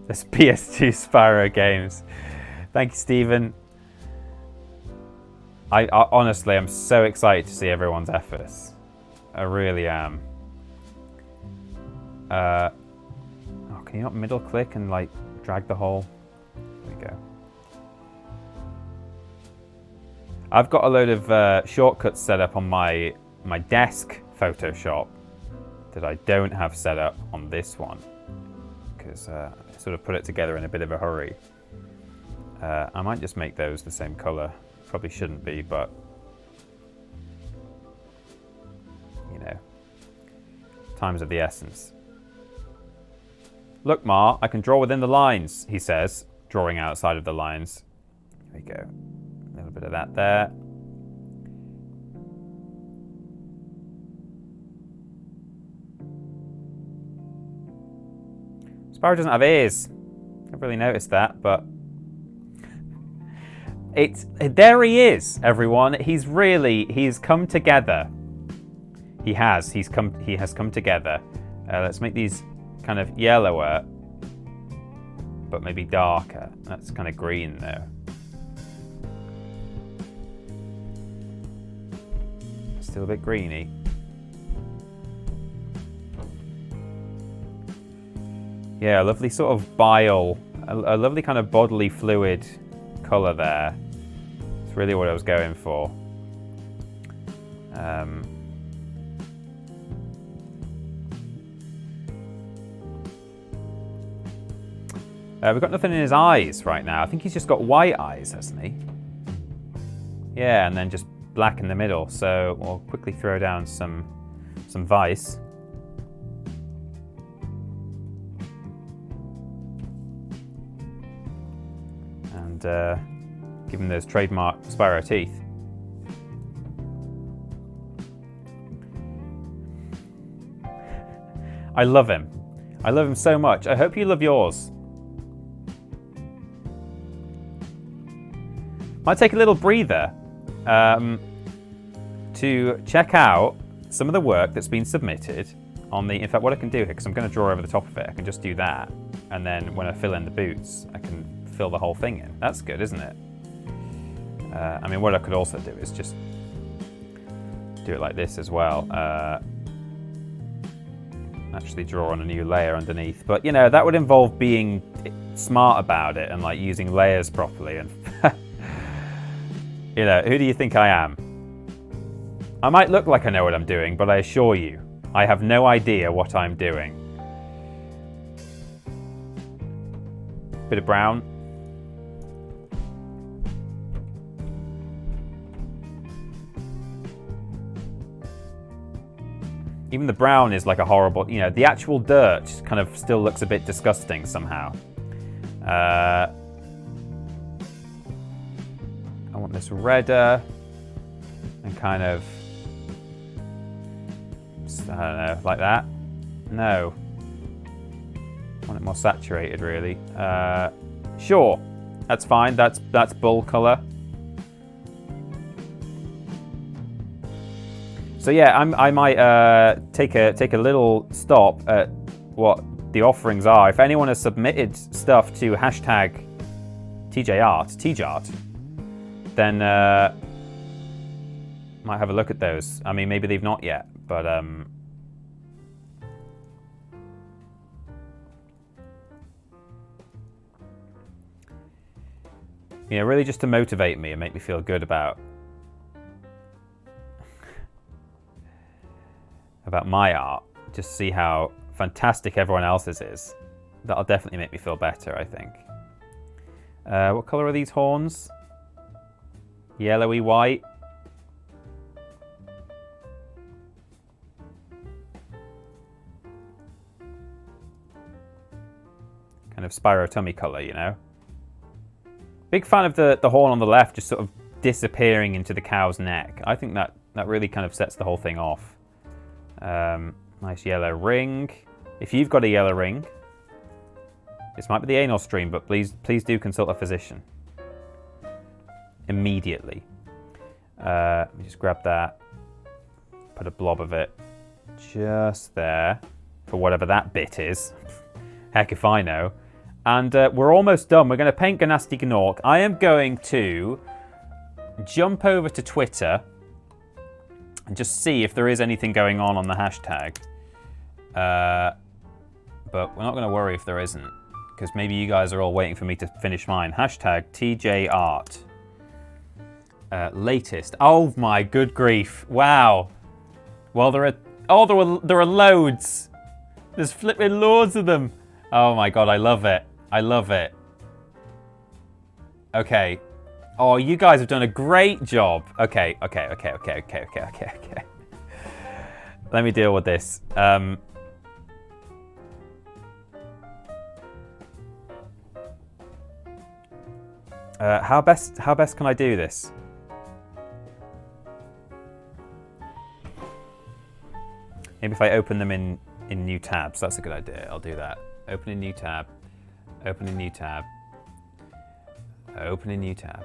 There's PS2 Spyro games. Thank you, Stephen. I honestly, I'm so excited to see everyone's efforts. I really am. Oh, can you not middle click and like drag the whole? There we go. I've got a load of shortcuts set up on my desk Photoshop that I don't have set up on this one. because I sort of put it together in a bit of a hurry. I might just make those the same colour. Probably shouldn't be, but you know, time's of the essence. Look, Ma, I can draw within the lines, he says, drawing outside of the lines. There we go. A little bit of that there. Spyro doesn't have ears. I've really noticed that, but there he is, everyone. He's come together. He has come together. Let's make these kind of yellower, but maybe darker. That's kind of green though. Still a bit greeny. Yeah, a lovely sort of bile, a lovely kind of bodily fluid colour there. It's really what I was going for. We've got nothing in his eyes right now. I think he's just got white eyes, hasn't he? Yeah, and then just black in the middle. So we'll quickly throw down some Vice. And give him those trademark Spyro teeth. I love him. I love him so much. I hope you love yours. Might take a little breather to check out some of the work that's been submitted on the... In fact, what I can do here, because I'm going to draw over the top of it, I can just do that. And then when I fill in the boots, I can fill the whole thing in. That's good, isn't it? I mean, what I could also do is just do it like this as well. Actually draw on a new layer underneath. But, you know, that would involve being smart about it and, like, using layers properly. And, you know, who do you think I am? I might look like I know what I'm doing, but I assure you, I have no idea what I'm doing. Bit of brown. Even the brown is like a horrible, you know, the actual dirt kind of still looks a bit disgusting somehow. I want this redder and kind of, I don't know, like that. No. I want it more saturated, really. Sure, that's fine. That's bull color. So yeah, I might take a little stop at what the offerings are. If anyone has submitted stuff to hashtag TJArt, then might have a look at those. I mean, maybe they've not yet, but you know, really just to motivate me and make me feel good about my art, just see how fantastic everyone else's is. That'll definitely make me feel better, I think. What colour are these horns? Yellowy white. Kind of Spyro tummy colour, you know? Big fan of the horn on the left just sort of disappearing into the cow's neck. I think that really kind of sets the whole thing off. Nice yellow ring. If you've got a yellow ring, this might be the anal stream, but please do consult a physician immediately. Let me just grab that, put a blob of it just there for whatever that bit is. Heck if I know. And we're almost done. We're going to paint Ganasty Gnork. I am going to jump over to Twitter and just see if there is anything going on the hashtag. But we're not going to worry if there isn't, because maybe you guys are all waiting for me to finish mine. Hashtag TJArt. Latest. Oh my good grief. Wow. Well, there are loads. There's flipping loads of them. Oh my god, I love it. I love it. Okay. Oh, you guys have done a great job. Okay. Let me deal with this. How best can I do this? Maybe if I open them in new tabs, that's a good idea. I'll do that. Open a new tab. Open a new tab. Open a new tab.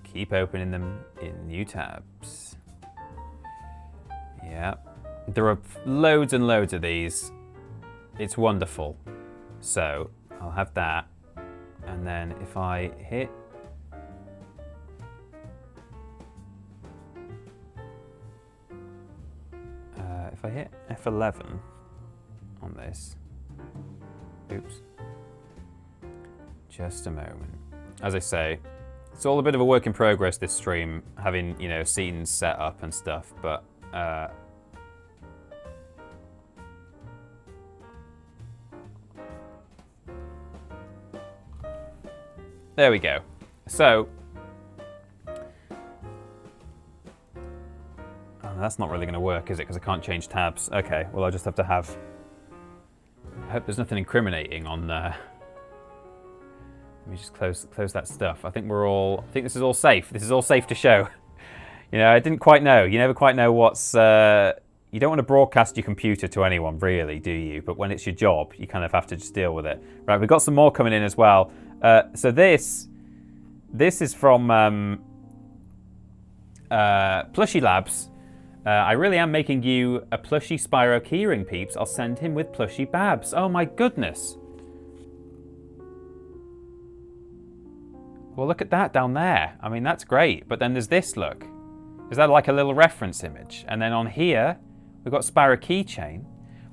Keep opening them in new tabs. Yeah. There are loads and loads of these. It's wonderful. So I'll have that. And then if I hit F11 on this, oops, just a moment. As I say, it's all a bit of a work in progress, this stream, having, you know, scenes set up and stuff, but there we go. So, that's not really going to work, is it? Because I can't change tabs. Okay, well, I'll just have to have... I hope there's nothing incriminating on there. Let me just close that stuff. I think this is all safe. This is all safe to show. You know, I didn't quite know. You never quite know what's... You don't want to broadcast your computer to anyone, really, do you? But when it's your job, you kind of have to just deal with it. Right, we've got some more coming in as well. So this is from Plushy Labs. I really am making you a Plushy Spyro keyring, peeps. I'll send him with Plushy Babs. Oh my goodness. Well, look at that down there. I mean, that's great. But then there's this, look. Is that like a little reference image? And then on here, we've got Spyro keychain.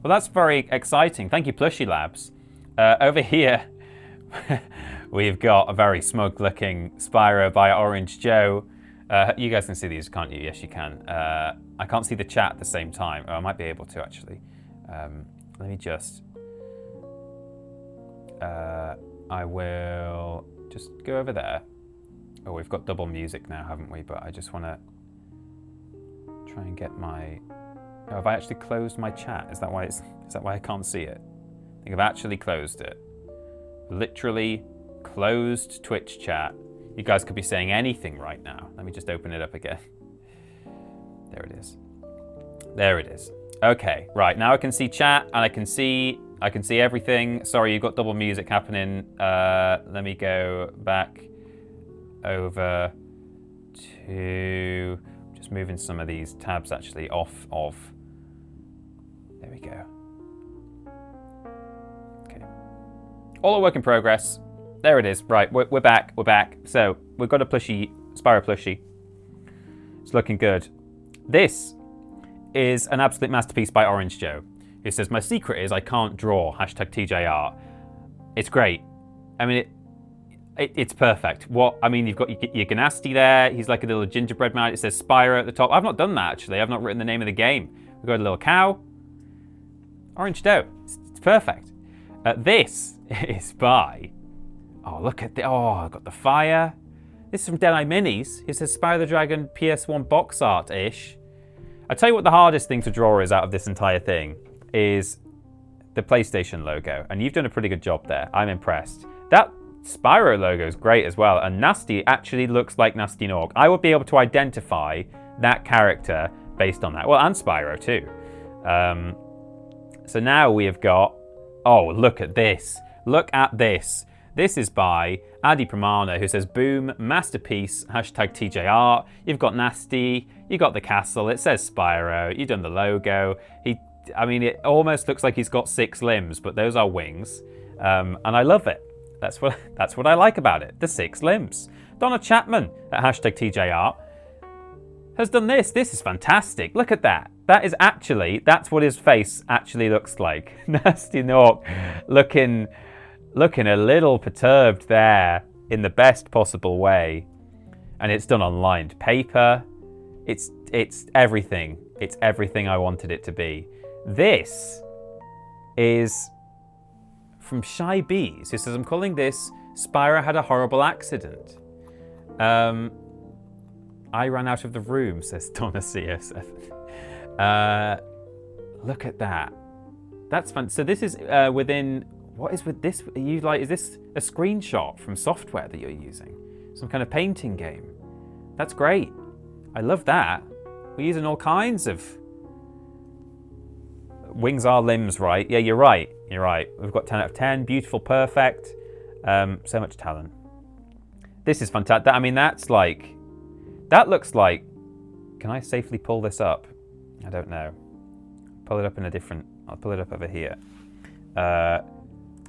Well, that's very exciting. Thank you, Plushy Labs. Over here, we've got a very smug-looking Spyro by Orange Joe. You guys can see these, can't you? Yes, you can. I can't see the chat at the same time. Oh, I might be able to, actually. Let me just... I will just go over there. Oh, we've got double music now, haven't we? But I just want to try and get my... Oh, have I actually closed my chat? Is that why I can't see it? I think I've actually closed it. Literally closed Twitch chat. You guys could be saying anything right now. Let me just open it up again. There it is. There it is. Okay, right, now I can see chat and I can see everything. Sorry, you've got double music happening. Let me go back over to just moving some of these tabs actually off of. There we go. Okay. All a work in progress. There it is. Right, we're back. We're back. So we've got a plushie, Spyro plushie. It's looking good. This is an absolute masterpiece by Orange Joe. He says, my secret is I can't draw, #TJR. It's great. I mean, it's perfect. You've got your Ganasty there. He's like a little gingerbread man. It says Spyro at the top. I've not done that, actually. I've not written the name of the game. We've got a little cow. Orange Joe. It's perfect. This is by... Oh, look at I've got the fire. This is from Deadeye Minis. It says Spyro the Dragon PS1 box art-ish. I tell you what the hardest thing to draw is out of this entire thing is the PlayStation logo. And you've done a pretty good job there. I'm impressed. That Spyro logo is great as well. And Nasty actually looks like Nasty Norg. I would be able to identify that character based on that. Well, and Spyro too. So now we have got... Oh, look at this. Look at this. This is by Adi Pramana, who says, boom, masterpiece, #TJR. You've got Nasty, you got the castle, it says Spyro, you've done the logo. It almost looks like he's got 6 limbs, but those are wings. And I love it. That's what I like about it, the 6 limbs. Donna Chapman at #TJR has done this. This is fantastic. Look at that. That's what his face actually looks like. Nasty Nork looking a little perturbed there in the best possible way. And it's done on lined paper. It's everything. It's everything I wanted it to be. This is from Shy Bees, who says, I'm calling this Spyro had a horrible accident. I ran out of the room, says Donna CS7. Look at that. That's fun. So this is within... What is with this? Is this a screenshot from software that you're using? Some kind of painting game? That's great. I love that. We're using all kinds of... Wings are limbs, right? Yeah, you're right. You're right. We've got 10 out of 10. Beautiful, perfect. So much talent. This is fantastic. I mean, that's like... That looks like... Can I safely pull this up? I don't know. Pull it up in a different... I'll pull it up over here.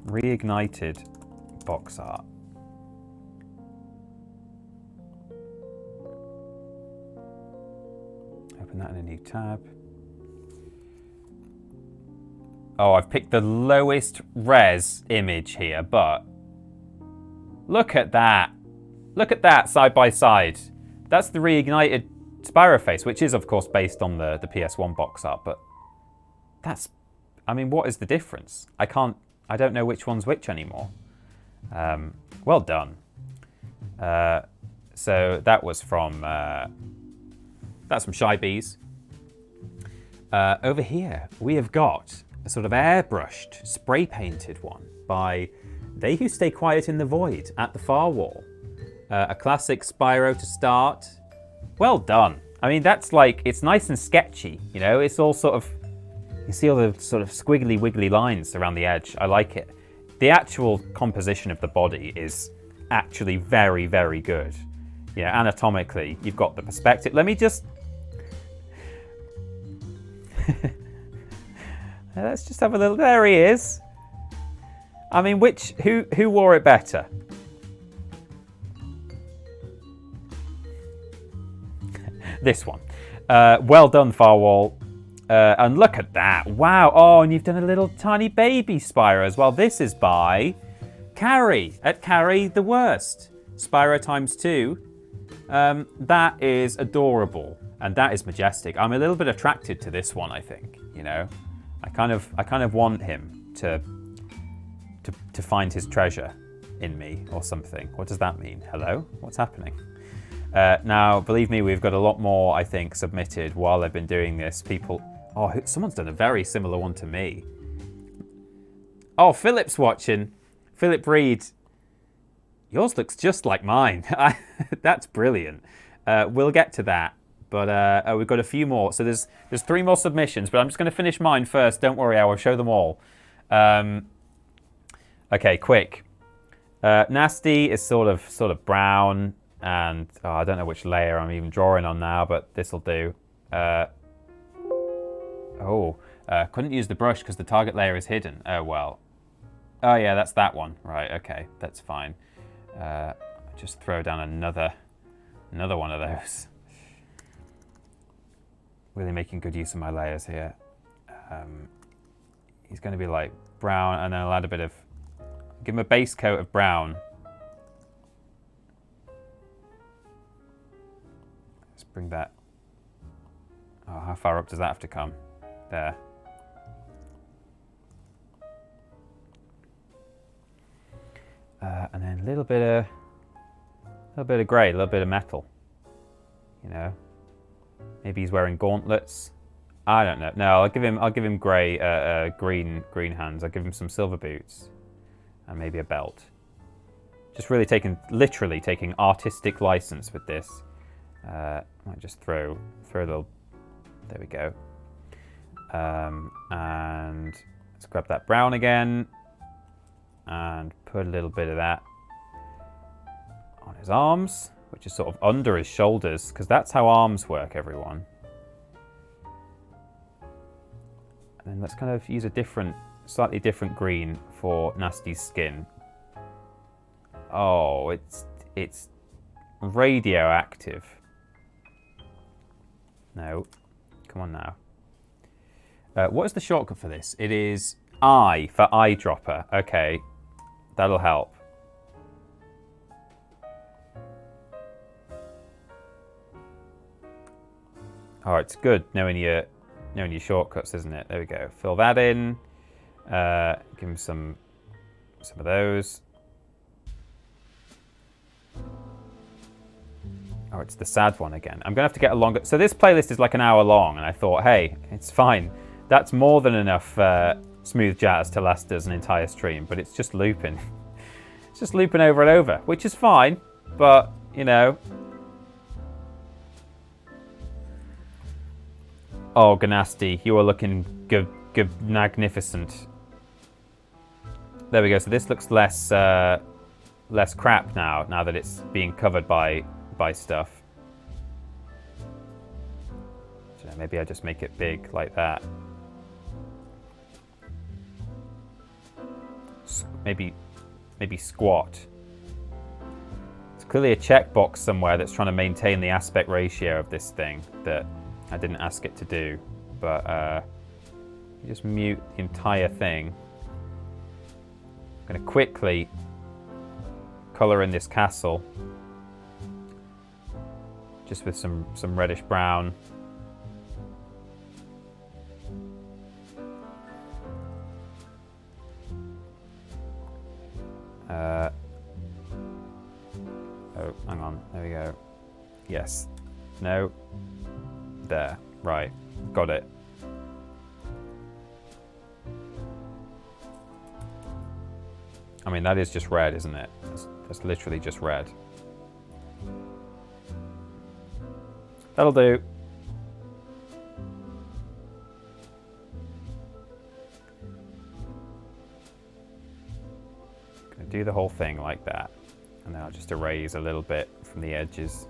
Reignited box art. Open that in a new tab. Oh, I've picked the lowest res image here, but... Look at that. Look at that side by side. That's the reignited Spyro face, which is, of course, based on the PS1 box art, but that's... I mean, what is the difference? I don't know which one's which anymore. Well done. So that was from... that's from Shy Bees. Over here, we have got a sort of airbrushed, spray-painted one by They Who Stay Quiet in the Void at the far wall. A classic Spyro to start. Well done. I mean, that's like, it's nice and sketchy, you know? It's all sort of, you see all the sort of squiggly wiggly lines around the edge. I like it. The actual composition of the body is actually very, very good. Yeah, anatomically, you've got the perspective. Let me just... Let's just have a little... There he is. I mean, who wore it better? This one. Well done, Farwall. And look at that. Wow. Oh, and you've done a little tiny baby Spyro as well. This is by Carrie at Carrie the Worst. Spyro times 2. That is adorable. And that is majestic. I'm a little bit attracted to this one, I think. You know, I kind of want him to find his treasure in me or something. What does that mean? Hello? What's happening? Now, believe me, we've got a lot more, I think, submitted while I've been doing this. People... Oh, someone's done a very similar one to me. Oh, Philip's watching. Philip Reed. Yours looks just like mine. That's brilliant. We'll get to that. But we've got a few more. So there's 3 more submissions, but I'm just going to finish mine first. Don't worry, I will show them all. Okay, quick. Nasty is sort of brown. And I don't know which layer I'm even drawing on now, but this will do. Couldn't use the brush because the target layer is hidden. Oh, well. Oh, yeah, that's that one. Right, okay, that's fine. Just throw down another one of those. Really making good use of my layers here. He's going to be like brown, and then I'll add a bit of... Give him a base coat of brown. Bring that. Oh, how far up does that have to come? There. And then a little bit of grey, a little bit of metal. You know, maybe he's wearing gauntlets. I don't know. No, I'll give him grey, green hands. I'll give him some silver boots, and maybe a belt. Just really literally taking artistic license with this. Might just throw a little. There we go. And let's grab that brown again, and put a little bit of that on his arms, which is sort of under his shoulders, because that's how arms work, everyone. And then let's kind of use a slightly different green for Nasty's skin. Oh, it's radioactive. No, come on now. What is the shortcut for this? It is I for eyedropper. Okay, that'll help. Oh, it's good knowing your shortcuts, isn't it? There we go. Fill that in. Give him some some of those. Oh, it's the sad one again. I'm going to have to get a longer... So this playlist is like an hour long, and I thought, hey, it's fine. That's more than enough smooth jazz to last us an entire stream, but it's just looping. It's just looping over and over, which is fine, but, you know... Oh, Ganasty, you are looking good, magnificent. There we go. So this looks less crap now that it's being covered by stuff. So maybe I just make it big like that. Maybe squat. It's clearly a checkbox somewhere that's trying to maintain the aspect ratio of this thing that I didn't ask it to do. But you just mute the entire thing. I'm going to quickly color in this castle. Just with some reddish brown. Oh, hang on. There we go. Yes. No. There. Right. Got it. I mean, that is just red, isn't it? That's literally just red. That'll do. Gonna do the whole thing like that. And then I'll just erase a little bit from the edges.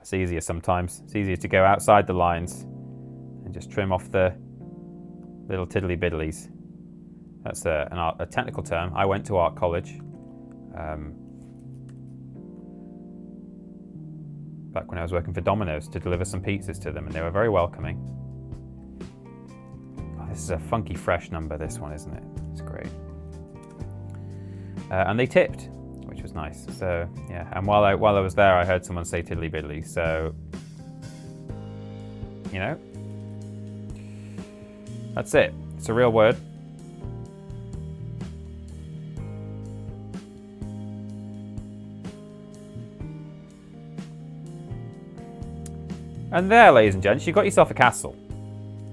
It's easier sometimes. It's easier to go outside the lines and just trim off the little tiddly biddlies. That's a technical term. I went to art college back when I was working for Domino's to deliver some pizzas to them, and they were very welcoming. Oh, this is a funky fresh number, this one, isn't it? It's great. And they tipped, which was nice. So yeah, and while I was there, I heard someone say tiddly biddly. So you know, that's it. It's a real word. And there, ladies and gents, you got yourself a castle.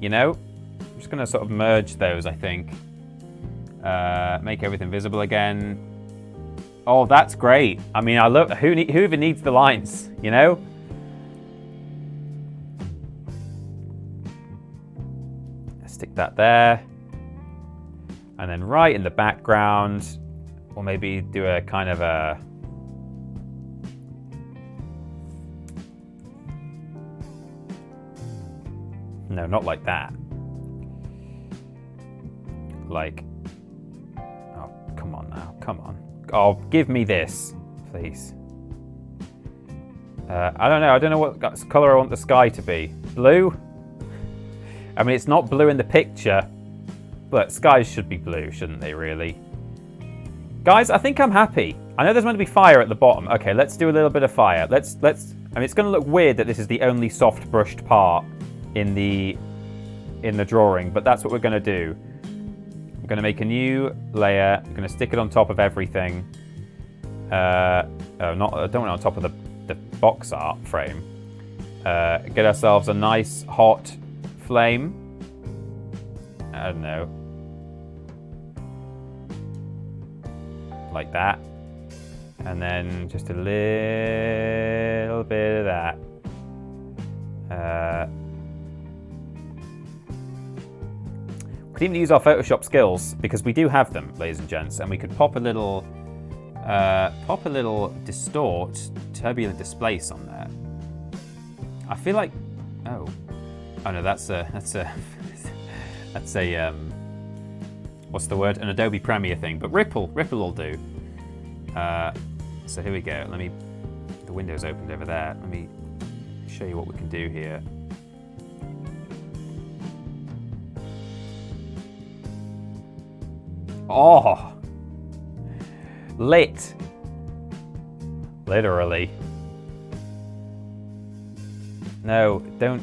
You know, I'm just going to sort of merge those, I think. Make everything visible again. Oh, that's great. I mean, I love who even needs the lines, you know? Stick that there. And then right in the background, we'll maybe do a kind of a... No, not like that. Like, oh, come on now, come on. Oh, give me this, please. I don't know what color I want the sky to be. Blue? I mean, it's not blue in the picture, but skies should be blue, shouldn't they, really? Guys, I think I'm happy. I know there's meant to be fire at the bottom. Okay, let's do a little bit of fire. I mean, it's going to look weird that this is the only soft brushed part in the drawing, but that's what we're going to do. I'm going to make a new layer. I'm going to stick it on top of everything. I don't want it on top of the box art frame. Get ourselves a nice hot flame. I don't know, like that, and then just a little bit of that. We could even use our Photoshop skills, because we do have them, ladies and gents, and we could pop a little distort, turbulent displace on there. I feel like, oh no, that's a what's the word? An Adobe Premiere thing, but Ripple will do. So here we go. The window's opened over there. Let me show you what we can do here. Oh, lit. Literally. No, don't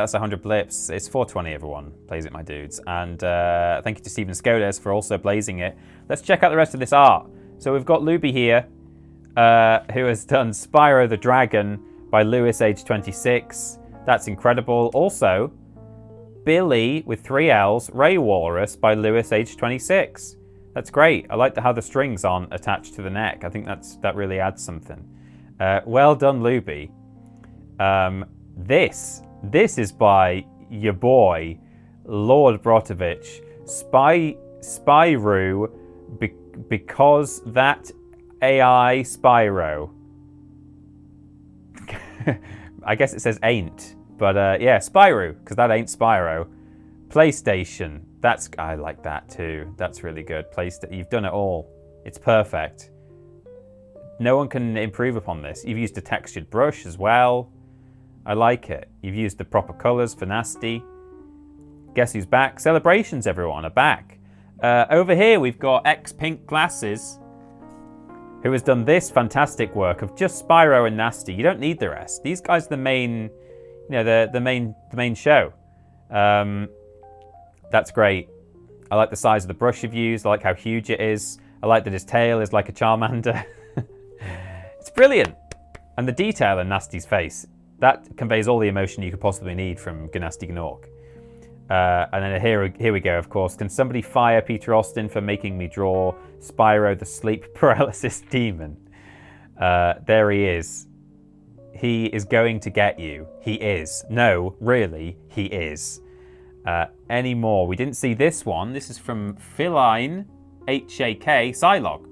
that's 100 blips. It's 420, everyone. Blaze it, my dudes. And thank you to Steven Skodes for also blazing it. Let's check out the rest of this art. So we've got Luby here, who has done Spyro the Dragon by Lewis, age 26. That's incredible. Also, Billy with 3 L's, Ray Walrus by Lewis, age 26. That's great. I like how the strings aren't attached to the neck. I think that really adds something. Well done, Luby. This is by your boy, Lord Brotovich. Spyro, because that AI Spyro. I guess it says ain't, but yeah, Spyro, because that ain't Spyro. PlayStation, I like that too. That's really good. You've done it all. It's perfect. No one can improve upon this. You've used a textured brush as well. I like it. You've used the proper colours for Nasty. Guess who's back? Celebrations, everyone, are back. Over here, we've got X-Pink Glasses, who has done this fantastic work of just Spyro and Nasty. You don't need the rest. These guys are the main, the main show. That's great. I like the size of the brush you've used. I like how huge it is. I like that his tail is like a Charmander. It's brilliant. And the detail in Nasty's face, that conveys all the emotion you could possibly need from Gnasty Gnork. And then here we go, of course. Can somebody fire Peter Austin for making me draw Spyro the sleep paralysis demon? There he is. He is going to get you. He is. No, really, he is. Any more? We didn't see this one. This is from Feline HAK Psylog.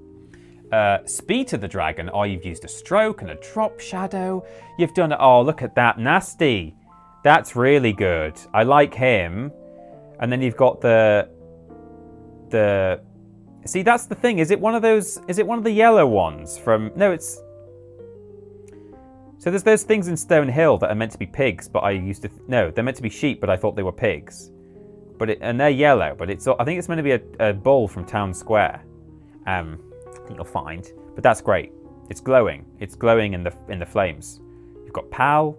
Speed of the Dragon. Oh, you've used a stroke and a drop shadow. You've done it. Oh, look at that. Nasty. That's really good. I like him. And then you've got the see, that's the thing. Is it one of the yellow ones from no, it's so there's those things in Stone Hill that are meant to be pigs, but I used to no, they're meant to be sheep, but I thought they were pigs. And they're yellow, but I think it's meant to be a bull from Town Square. I think you'll find. But that's great. It's glowing. It's glowing in the flames. You've got Pal.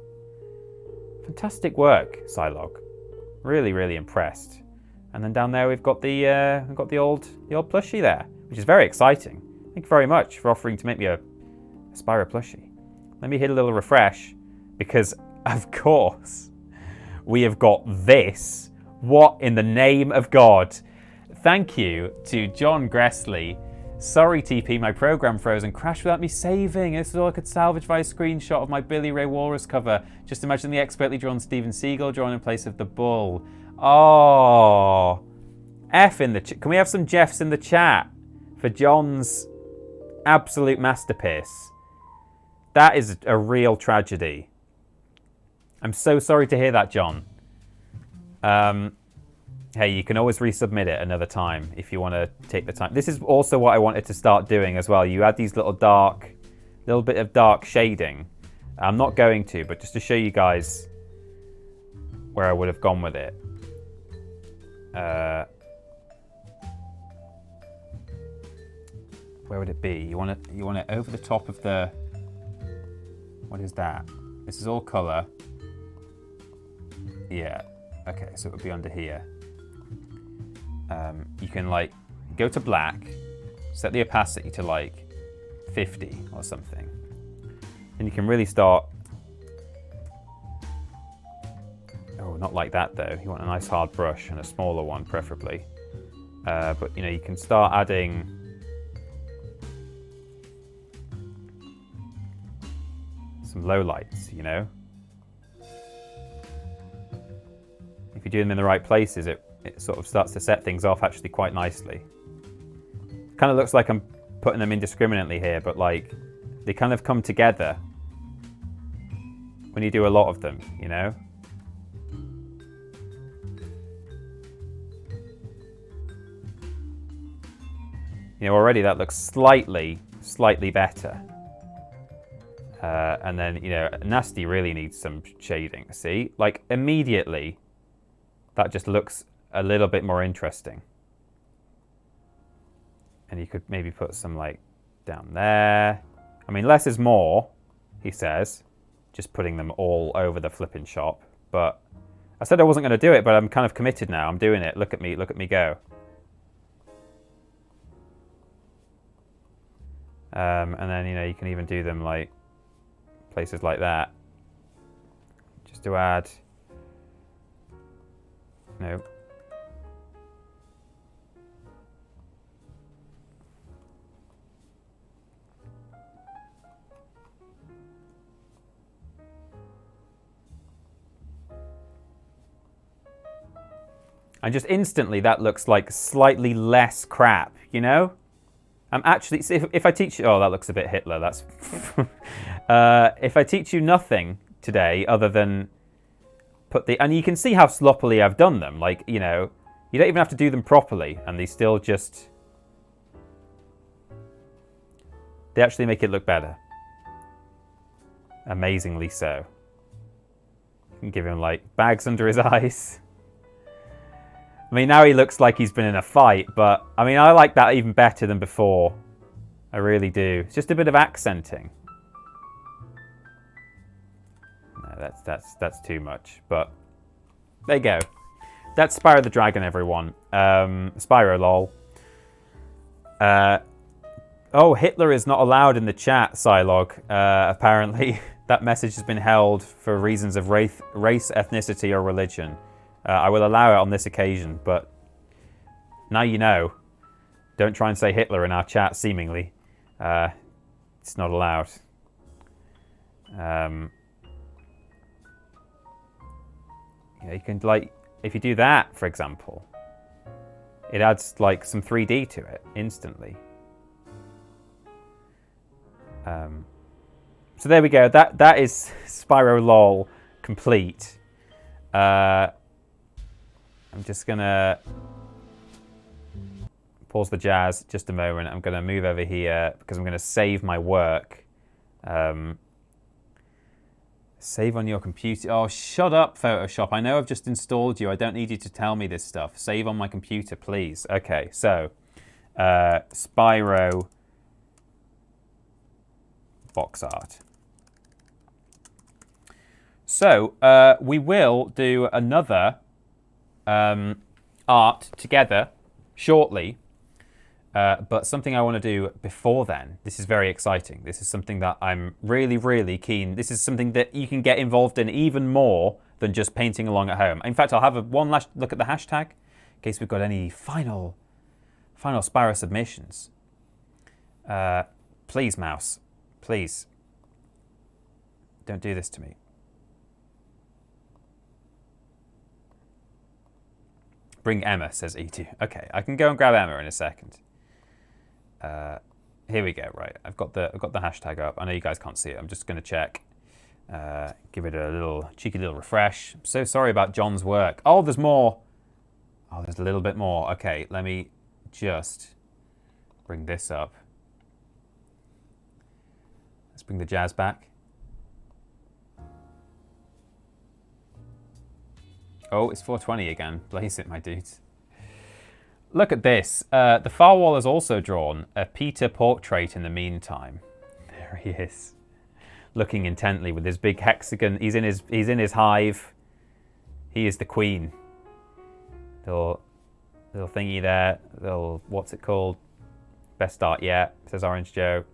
Fantastic work, Psylog. Really, really impressed. And then down there we've got the old plushie there, which is very exciting. Thank you very much for offering to make me a Spyro plushie. Let me hit a little refresh, because of course we have got this. What in the name of God? Thank you to John Gressley. Sorry, TP, my program froze and crashed without me saving. This is all I could salvage via screenshot of my Billy Ray Walrus cover. Just imagine the expertly drawn Steven Seagal drawn in place of the bull. Oh, F in the chat. Can we have some Jeffs in the chat for John's absolute masterpiece? That is a real tragedy. I'm so sorry to hear that, John. Hey, you can always resubmit it another time if you want to take the time. This is also what I wanted to start doing as well. You add these little bit of dark shading. I'm not going to, but just to show you guys where I would have gone with it. Where would it be? You want it over the top of the. What is that? This is all color. Yeah. Okay, so it would be under here. You can go to black, set the opacity to 50 or something, and you can really start. Oh, not like that though. You want a nice hard brush and a smaller one, preferably. But you can start adding some lowlights. If you do them in the right places, it sort of starts to set things off actually quite nicely. Kind of looks like I'm putting them indiscriminately here, but they kind of come together when you do a lot of them, Already that looks slightly better. And then, Nasty really needs some shading, see? Immediately, that just looks a little bit more interesting. And you could maybe put some down there. I mean, less is more, he says. Just putting them all over the flipping shop. But I said I wasn't going to do it, but I'm kind of committed now. I'm doing it. Look at me go. And then, you can even do them places like that. Just to add No. And just instantly that looks like slightly less crap, you know? I'm actually, if I teach you, oh, that looks a bit Hitler, that's... if I teach you nothing today other than put the, and you can see how sloppily I've done them, like, you know, you don't even have to do them properly, and they still just, they actually make it look better. Amazingly so. You can give him, like, bags under his eyes. I mean, now he looks like he's been in a fight, but, I mean, I like that even better than before. I really do. It's just a bit of accenting. No, that's too much, but there you go. That's Spyro the Dragon, everyone. Spyro, lol. Oh, Hitler is not allowed in the chat, Psylog. Apparently, that message has been held for reasons of race, ethnicity, or religion. I will allow it on this occasion, but now you know. Don't try and say Hitler in our chat, seemingly. It's not allowed. Yeah, you can, like, if you do that, for example, it adds, like, some 3D to it instantly. So there we go. That is Spyro LOL complete. I'm just gonna pause the jazz just a moment. I'm gonna move over here because I'm gonna save my work. Save on your computer. Oh, shut up, Photoshop. I know I've just installed you. I don't need you to tell me this stuff. Save on my computer, please. Okay, so Spyro box art. So we will do another art together shortly, but something I want to do before then. This is very exciting. This is something that I'm really, really keen. This is something that you can get involved in even more than just painting along at home. In fact, I'll have one last look at the hashtag in case we've got any final Spyro submissions. Please, mouse, please, don't do this to me. Bring Emma, says E2. Okay, I can go and grab Emma in a second. Here we go. Right, I've got the hashtag up. I know you guys can't see it. I'm just going to check. Give it a little cheeky little refresh. I'm so sorry about John's work. Oh, there's more. Oh, there's a little bit more. Okay, let me just bring this up. Let's bring the jazz back. Oh, it's 420 again. Blaze it, my dudes. Look at this. The far wall has also drawn a Peter portrait in the meantime. There he is, looking intently with his big hexagon. He's in his hive. He is the queen. Little thingy there. Little, what's it called? Best art yet, says Orange Joe.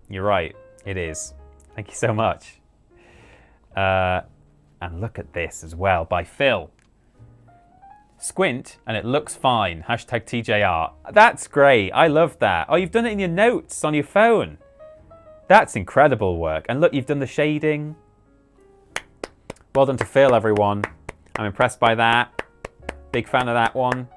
You're right. It is. Thank you so much. And look at this as well by Phil. Squint and it looks fine. Hashtag TJR. That's great. I love that. Oh, you've done it in your notes on your phone. That's incredible work. And look, you've done the shading. Well done to Phil, everyone. I'm impressed by that. Big fan of that one.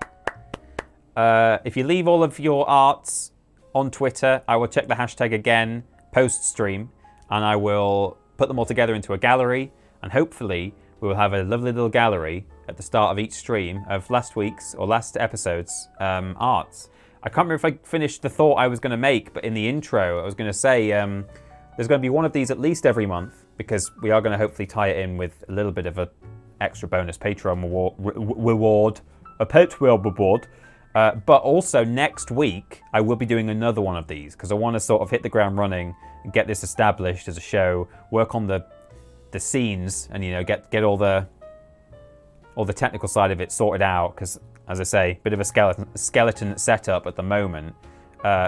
If you leave all of your arts on Twitter, I will check the hashtag again post-stream, and I will put them all together into a gallery, and hopefully we will have a lovely little gallery at the start of each stream of last week's or last episode's arts. I can't remember if I finished the thought I was going to make, but in the intro I was going to say there's going to be one of these at least every month, because we are going to hopefully tie it in with a little bit of an extra bonus Patreon reward, a Patreon reward. But also next week I will be doing another one of these, because I want to sort of hit the ground running and get this established as a show, work on the scenes, and, you know, get all the technical side of it sorted out, because, as I say, bit of a skeleton setup at the moment.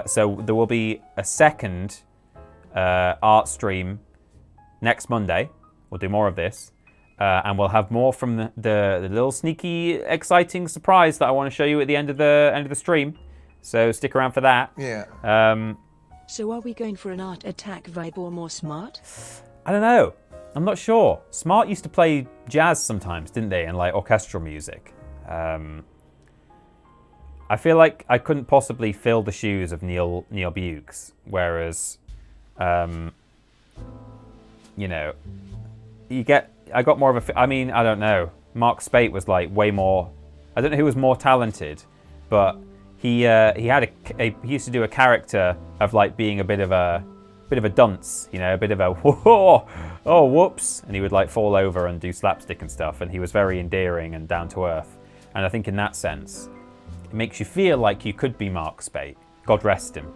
So there will be a second art stream next Monday. We'll do more of this. And we'll have more from the little sneaky, exciting surprise that I want to show you at the end of the stream. So stick around for that. Yeah. So are we going for an art attack vibe or more smart? I don't know. I'm not sure. Smart used to play jazz sometimes, didn't they? And like orchestral music. I feel like I couldn't possibly fill the shoes of Neil Bukes, whereas, you know, I got more of a. I mean, I don't know. Mark Spate was like way more. I don't know who was more talented, but he he used to do a character of like being a bit of a dunce, you know, a bit of a oh whoops, and he would like fall over and do slapstick and stuff, and he was very endearing and down to earth. And I think in that sense, it makes you feel like you could be Mark Spate. God rest him.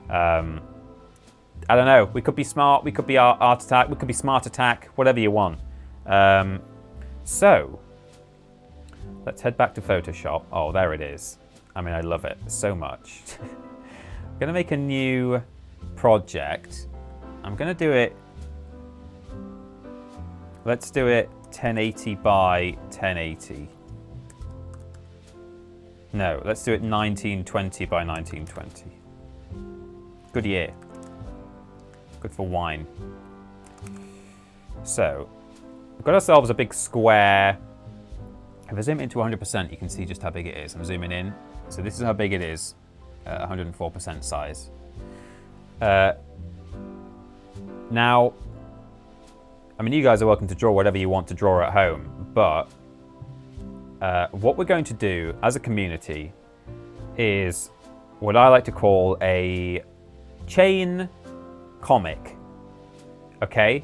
I don't know. We could be smart. We could be art attack. We could be smart attack. Whatever you want. So let's head back to Photoshop. Oh, there it is. I mean, I love it so much. I'm gonna make a new project. I'm gonna do it. Let's do it 1080 by 1080. No, let's do it 1920 by 1920. Good year. Good for wine. So, we've got ourselves a big square. If I zoom into 100%, you can see just how big it is. I'm zooming in. So this is how big it is, 104% size. Now, I mean, you guys are welcome to draw whatever you want to draw at home, but what we're going to do as a community is what I like to call a chain comic. Okay?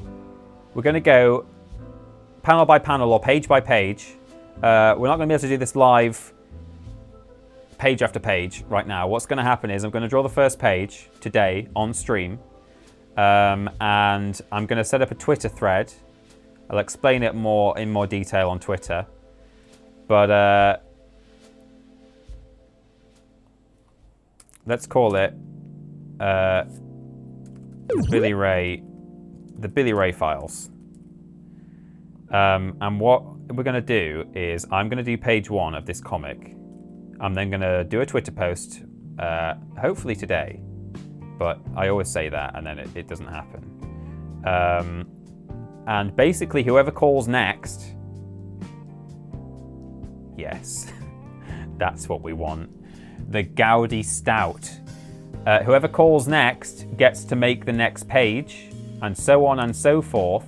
We're going to go panel by panel or page by page. We're not going to be able to do this live page after page right now. What's going to happen is I'm going to draw the first page today on stream, and I'm going to set up a Twitter thread. I'll explain it in more detail on Twitter. But let's call it the Billy Ray files. And what we're going to do is I'm going to do page 1 of this comic. I'm then going to do a Twitter post, hopefully today. But I always say that and then it doesn't happen. And basically whoever calls next, yes, that's what we want. The Gaudi Stout. Whoever calls next gets to make the next page, and so on and so forth.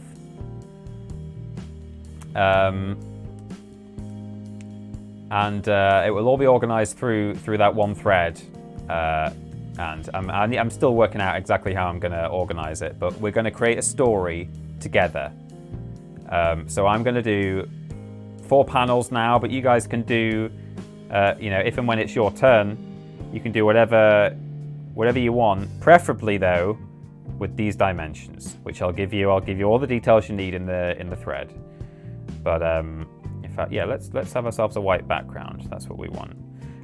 And it will all be organised through that one thread. And I'm still working out exactly how I'm going to organise it, but we're going to create a story together. So I'm going to do 4 panels now, but you guys can do, if and when it's your turn, you can do whatever you want. Preferably though, with these dimensions, which I'll give you. I'll give you all the details you need in the thread. But in fact, yeah, let's have ourselves a white background. That's what we want.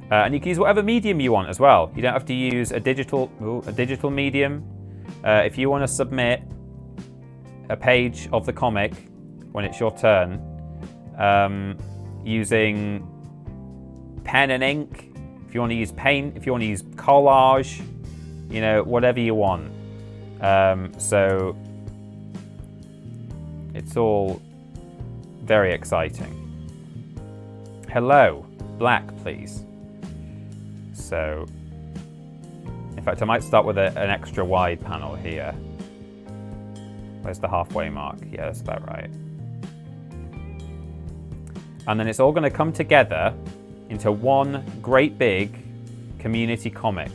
And you can use whatever medium you want as well. You don't have to use a digital medium. If you want to submit a page of the comic when it's your turn, using pen and ink, if you want to use paint, if you want to use collage, whatever you want. So it's all very exciting. Hello, black, please. So, in fact, I might start with an extra wide panel here. Where's the halfway mark? Yeah, that's about right. And then it's all going to come together into one great big community comic.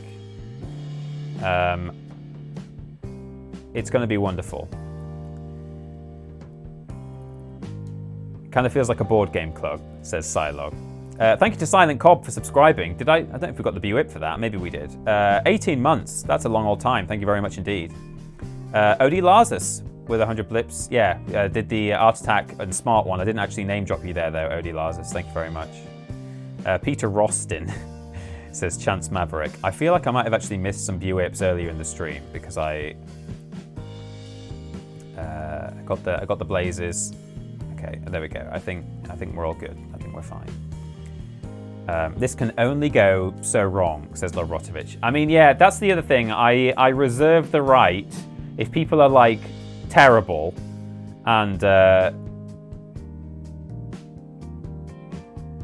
It's going to be wonderful. It kind of feels like a board game club, says Silog. Thank you to Silent Cobb for subscribing. I don't know if we got the BWIP for that. Maybe we did. 18 months. That's a long old time. Thank you very much indeed. OD Lazarus with 100 blips. Yeah, did the Art Attack and Smart one. I didn't actually name drop you there though, OD Lazarus. Thank you very much. Peter Rostin says Chance Maverick. I feel like I might have actually missed some BWIPs earlier in the stream because I got the blazes. Okay, there we go. I think we're all good. I think we're fine. This can only go so wrong, says Lorotovich. I mean, yeah, that's the other thing. I reserve the right, if people are like terrible and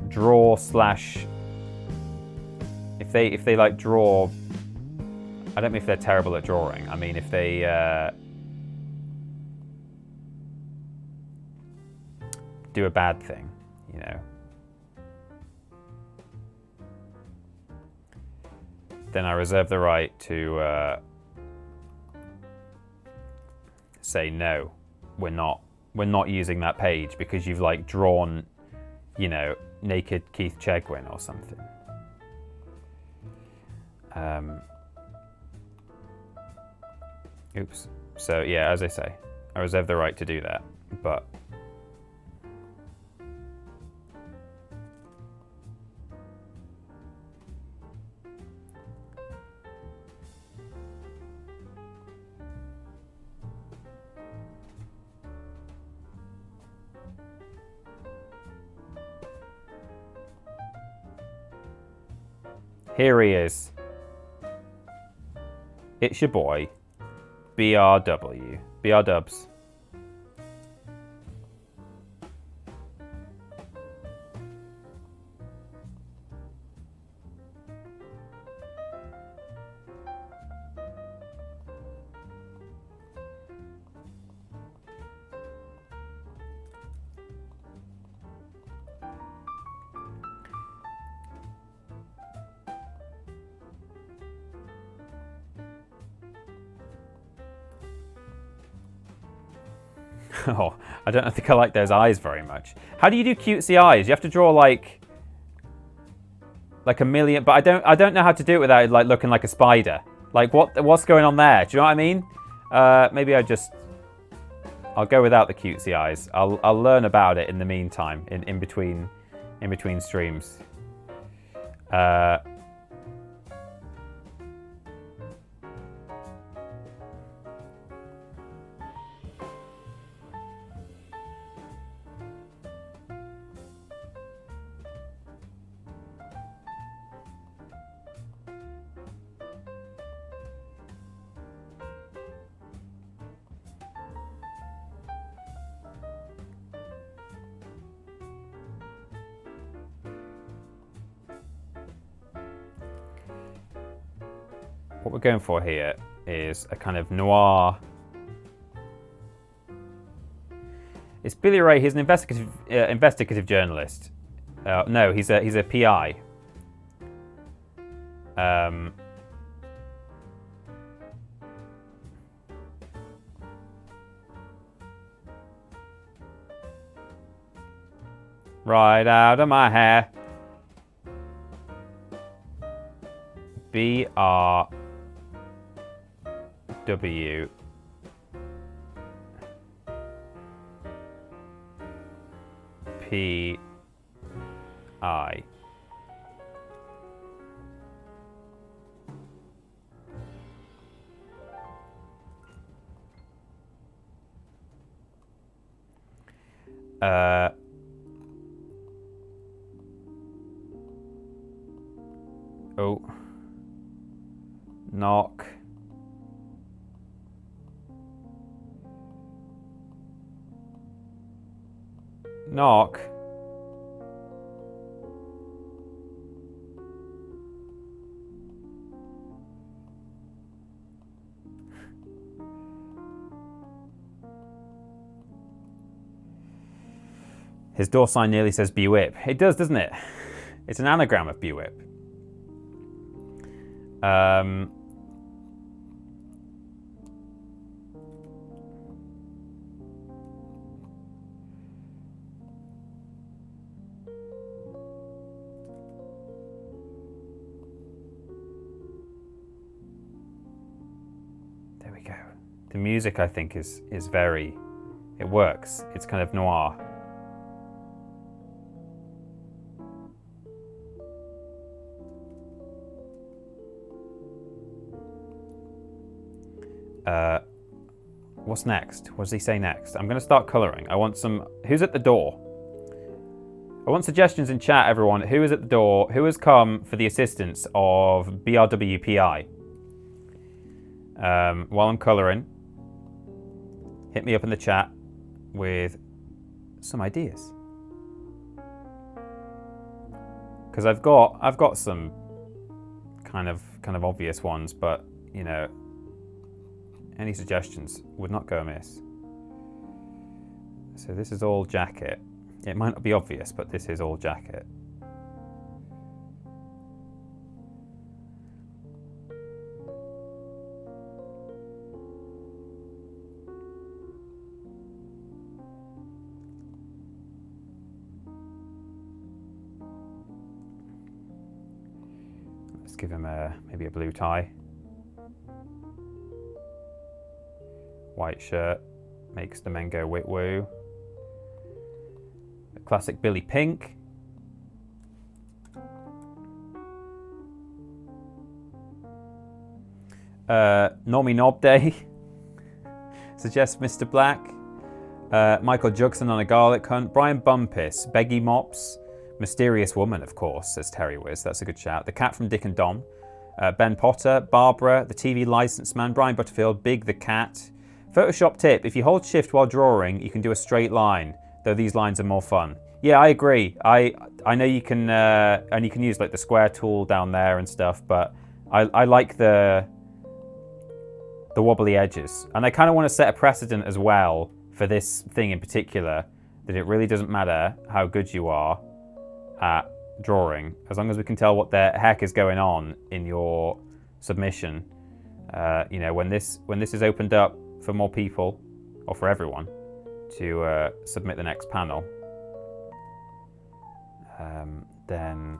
draw slash if they like draw, I don't mean if they're terrible at drawing. I mean if they do a bad thing, you know. Then I reserve the right to say no, we're not using that page because you've like drawn, you know, naked Keith Chegwin or something. Oops. So yeah, as I say, I reserve the right to do that, but here he is. It's your boy, BRW. BR Dubs. Oh, I don't think I like those eyes very much. How do you do cutesy eyes? You have to draw like a million, but I don't know how to do it without like looking like a spider. Like what's going on there? Do you know what I mean? Maybe I'll go without the cutesy eyes. I'll learn about it in the meantime, in between streams. What we're going for here is a kind of noir. It's Billy Ray. He's an investigative journalist. No, he's a PI. Right out of my hair. BRW PI. Oh. Knock. Knock. His door sign nearly says BWIP. It does, doesn't it? It's an anagram of BWIP. There we go. The music, I think, is very, it works. It's kind of noir. What's next? What does he say next? I'm going to start colouring. I want some... Who's at the door? I want suggestions in chat, everyone. Who is at the door? Who has come for the assistance of BRWPI? While I'm colouring, hit me up in the chat with some ideas. Because I've got some kind of obvious ones, but you know, any suggestions would not go amiss. So this is all jacket. It might not be obvious, but this is all jacket. Let's give him maybe a blue tie. White shirt makes the men go wit woo. A classic Billy Pink. Normie Knob Day. Suggests Mr. Black. Michael Jugson on a garlic hunt. Brian Bumpus. Beggy Mops. Mysterious Woman, of course, says Terry Wiz. That's a good shout. The Cat from Dick and Dom. Ben Potter. Barbara. The TV License Man. Brian Butterfield. Big the Cat. Photoshop tip. If you hold shift while drawing, you can do a straight line, though these lines are more fun. Yeah, I agree. I know you can, and you can use like the square tool down there and stuff, but I like the wobbly edges. And I kind of want to set a precedent as well for this thing in particular, that it really doesn't matter how good you are at drawing, as long as we can tell what the heck is going on in your submission. You know, when this is opened up for more people, or for everyone, to submit the next panel, then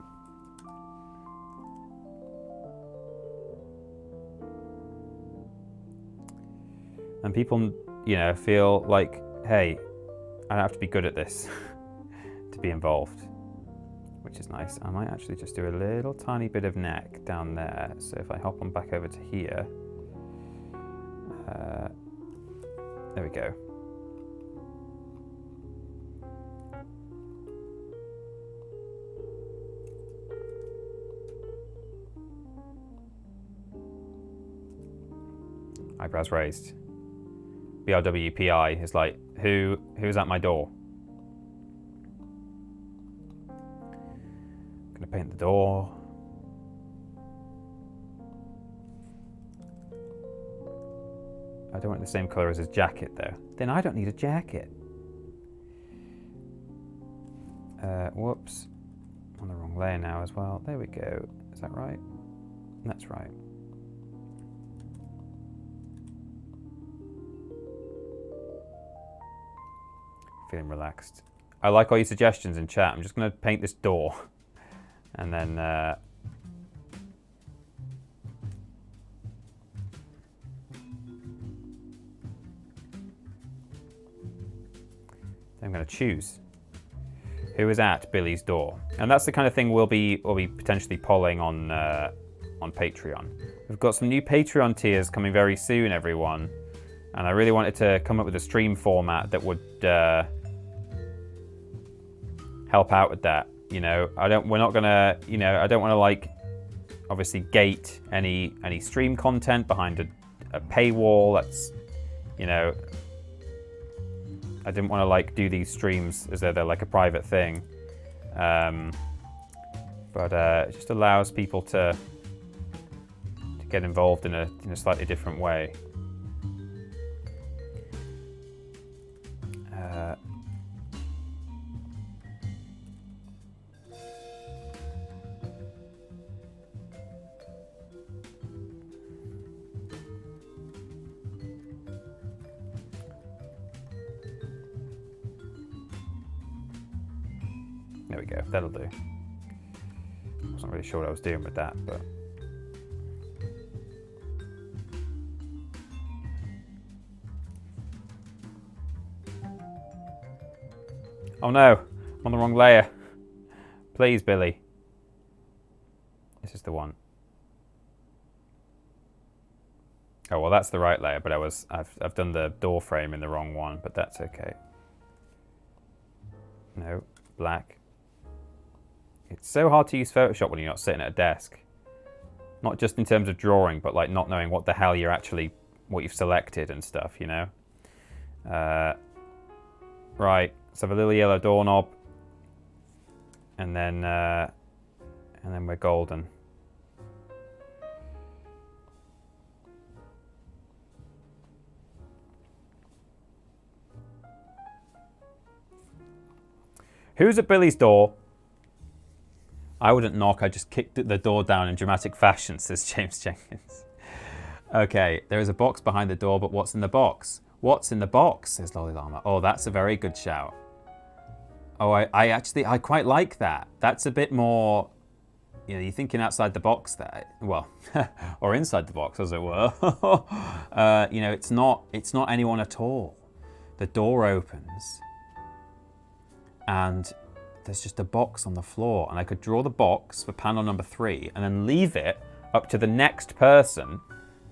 and people, you know, feel like, hey, I don't have to be good at this to be involved, which is nice. I might actually just do a little tiny bit of neck down there. So if I hop on back over to here, there we go. Eyebrows raised. BRWPI is like, who's at my door? Gonna paint the door. I don't want the same colour as his jacket though. Then I don't need a jacket. Whoops. On the wrong layer now as well. There we go. Is that right? That's right. Feeling relaxed. I like all your suggestions in chat. I'm just going to paint this door. And then... I'm going to choose who is at Billy's door, and that's the kind of thing we'll be potentially polling on Patreon. We've got some new Patreon tiers coming very soon, everyone, and I really wanted to come up with a stream format that would help out with that. You know, we're not gonna, you know, I don't want to like obviously gate any stream content behind a paywall. That's, you know. I didn't want to like do these streams as though they're like a private thing, but it just allows people to get involved in a slightly different way. There we go, that'll do. Wasn't really sure what I was doing with that, but... Oh no, I'm on the wrong layer. Please, Billy. This is the one. Oh, well, that's the right layer, but I've done the door frame in the wrong one, but that's okay. No, black. It's so hard to use Photoshop when you're not sitting at a desk. Not just in terms of drawing, but like not knowing what the hell what you've selected and stuff, you know? Right, let's have a little yellow doorknob. And then we're golden. Who's at Billy's door? I wouldn't knock, I just kicked the door down in dramatic fashion, says James Jenkins. Okay, there is a box behind the door, but what's in the box? What's in the box, says Lolly Llama. Oh, that's a very good shout. Oh, I quite like that. That's a bit more, you know, you're thinking outside the box there. Well, or inside the box, as it were. You know, it's not anyone at all. The door opens, and there's just a box on the floor, and I could draw the box for panel number 3 and then leave it up to the next person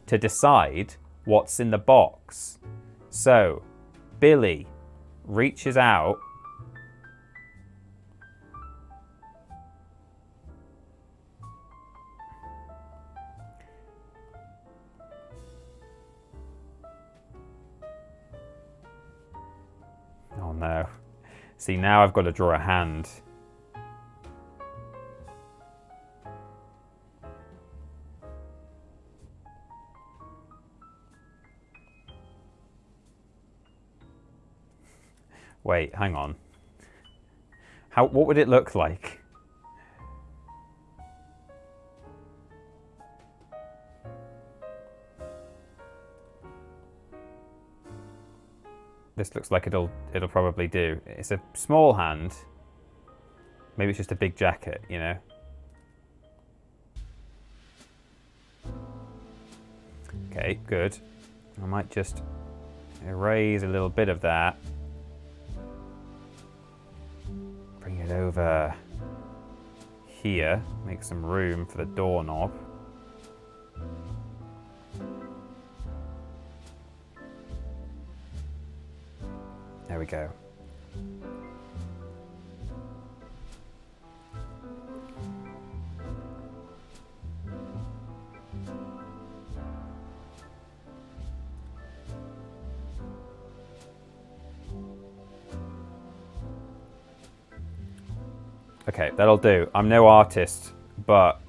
to decide what's in the box. So, Billy reaches out . Oh no. See, now I've got to draw a hand. Wait, hang on. What would it look like? This looks like it'll probably do. It's a small hand. Maybe it's just a big jacket, you know? Okay, good. I might just erase a little bit of that. Bring it over here. Make some room for the doorknob. There we go. Okay, that'll do. I'm no artist, but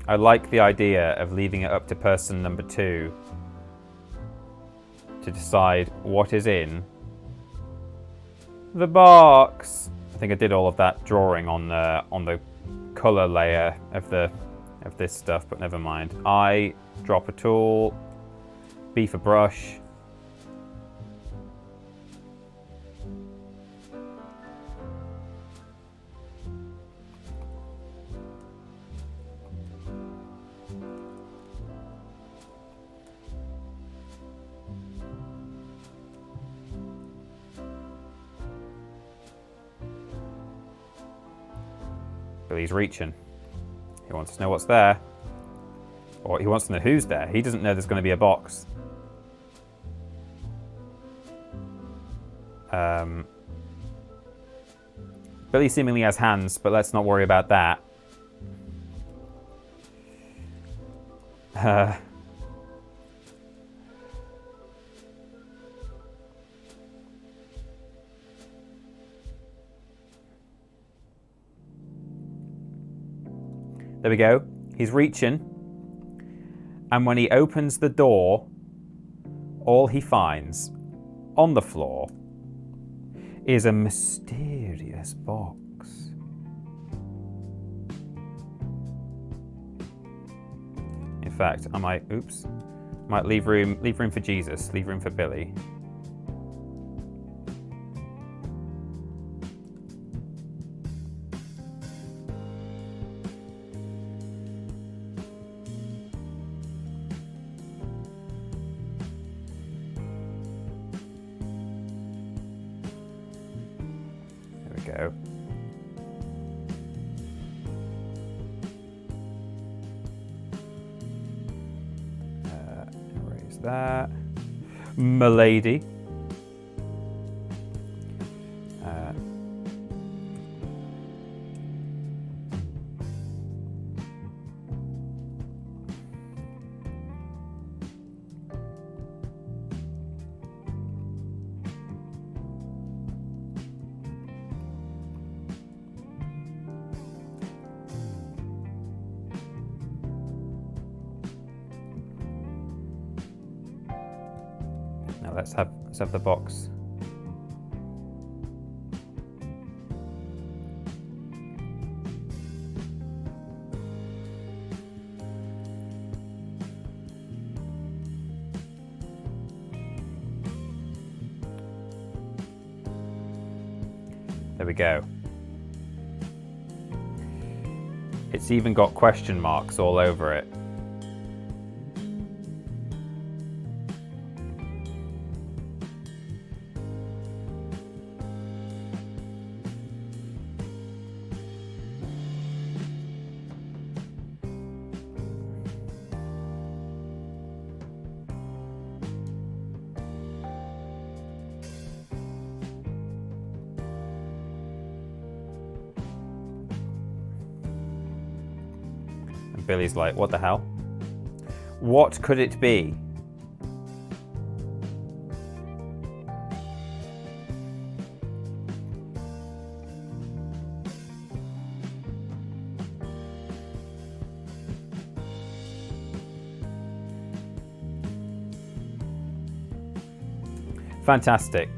I like the idea of leaving it up to person number 2 to decide what is in the box. I think I did all of that drawing on the color layer of this stuff, but never mind. I drop a tool, B for brush. He's reaching. He wants to know what's there. Or he wants to know who's there. He doesn't know there's going to be a box. Billy seemingly has hands, but let's not worry about that. There we go. He's reaching. And when he opens the door, all he finds on the floor is a mysterious box. In fact, I might leave room for Jesus, leave room for Billy. Go. Erase that. Milady. Now let's have the box. There we go. It's even got question marks all over it. Billy's like, what the hell? What could it be? Fantastic.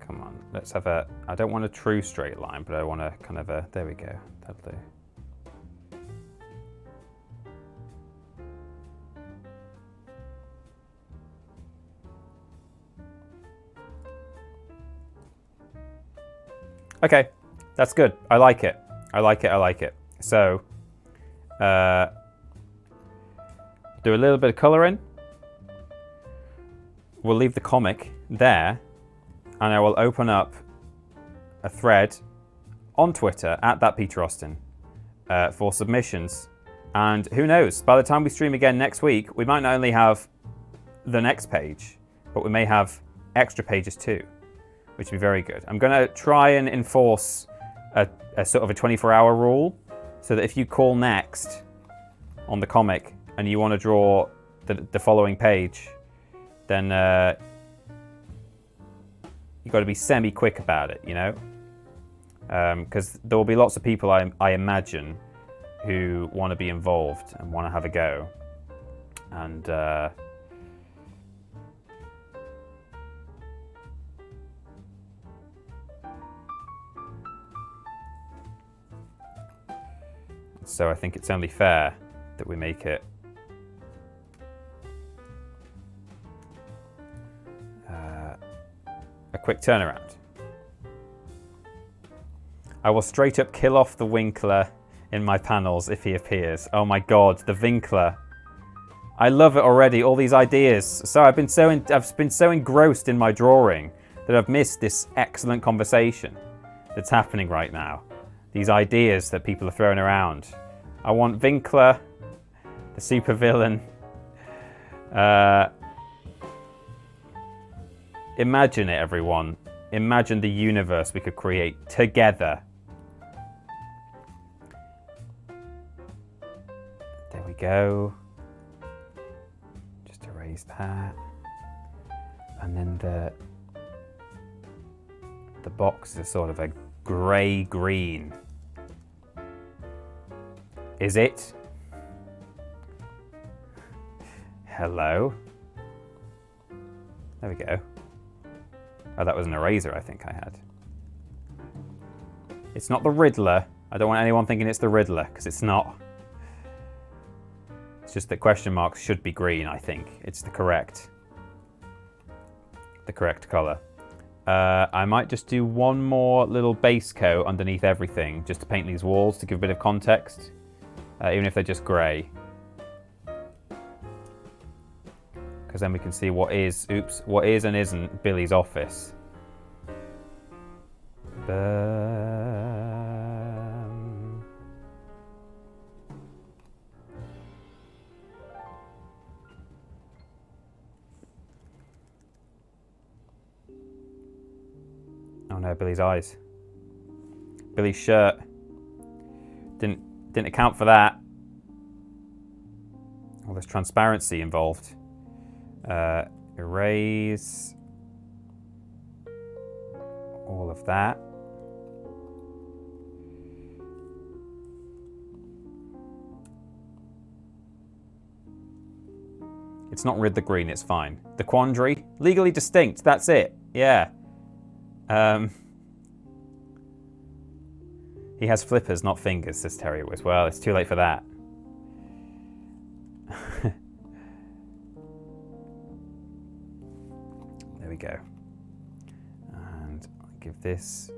Come on, let's have a, I don't want a true straight line, but I want a kind of a, there we go, that'll do. Okay, that's good. I like it. I like it. I like it. So, do a little bit of color in. We'll leave the comic there, and I will open up a thread on Twitter at @ThatPeterAustin for submissions. And who knows? By the time we stream again next week, we might not only have the next page, but we may have extra pages too, which would be very good. I'm going to try and enforce a sort of a 24-hour rule, so that if you call next on the comic and you want to draw the following page, then you've got to be semi-quick about it, you know? Because there will be lots of people, I imagine, who want to be involved and want to have a go. And so I think it's only fair that we make it a quick turnaround. I will straight up kill off the Winkler in my panels if he appears. Oh my god, the Winkler. I love it already, all these ideas. So I've been so engrossed in my drawing that I've missed this excellent conversation that's happening right now. These ideas that people are throwing around. I want Winkler, the supervillain. Imagine it, everyone. Imagine the universe we could create together. There we go. Just erase that. And then the box is sort of a grey-green. Is it? Hello? There we go. Oh, that was an eraser I think I had. It's not the Riddler. I don't want anyone thinking it's the Riddler, because it's not. It's just that question marks should be green, I think. It's the correct the correct colour. I might just do one more little base coat underneath everything just to paint these walls to give a bit of context, even if they're just grey. Because then we can see what is and isn't Billy's office. Oh no, Billy's eyes. Billy's shirt. Didn't account for that. Oh, there's transparency involved. Erase all of that. It's not rid the green, it's fine. The quandary, legally distinct, that's it. Yeah. He has flippers, not fingers, says Terry Wiz. Well, it's too late for that. There we go. And I'll give this.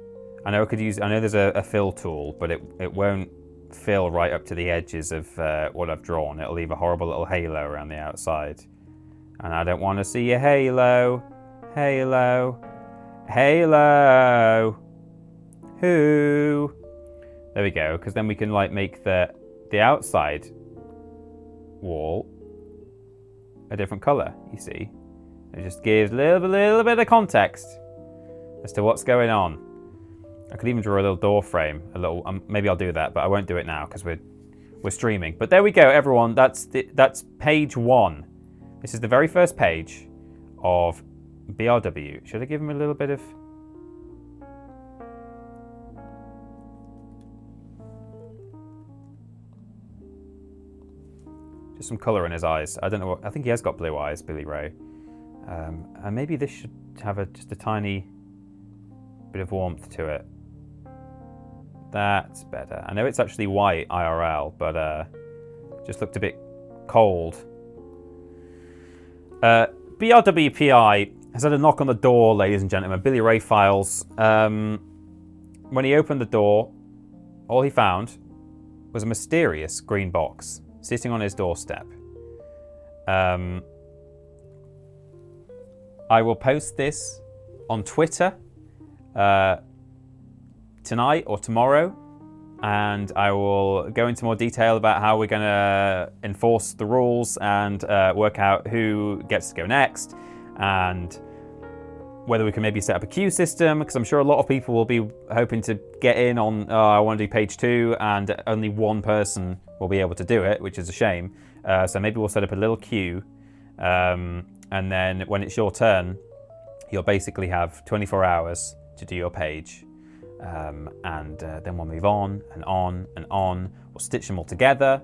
I know there's a fill tool, but it won't fill right up to the edges of what I've drawn. It'll leave a horrible little halo around the outside. And I don't want to see a halo. Halo. Halo. Who? There we go, because then we can like make the outside wall a different colour, you see. It just gives a little bit of context as to what's going on. I could even draw a little door frame, maybe I'll do that, but I won't do it now because we're streaming. But there we go, everyone. That's page 1. This is the very first page of BRW. Should I give him a little bit of? Just some colour in his eyes. I don't know I think he has got blue eyes, Billy Ray. And maybe this should have just a tiny bit of warmth to it. That's better. I know it's actually white IRL, but just looked a bit cold. BRWPI has had a knock on the door, ladies and gentlemen. Billy Ray Files. When he opened the door, all he found was a mysterious green box sitting on his doorstep. I will post this on Twitter tonight or tomorrow, and I will go into more detail about how we're going to enforce the rules and work out who gets to go next, and whether we can maybe set up a queue system, because I'm sure a lot of people will be hoping to get in on, I want to do page 2, and only one person will be able to do it, which is a shame. So maybe we'll set up a little queue, and then when it's your turn, you'll basically have 24 hours to do your page. And then we'll move on and on and on. We'll stitch them all together,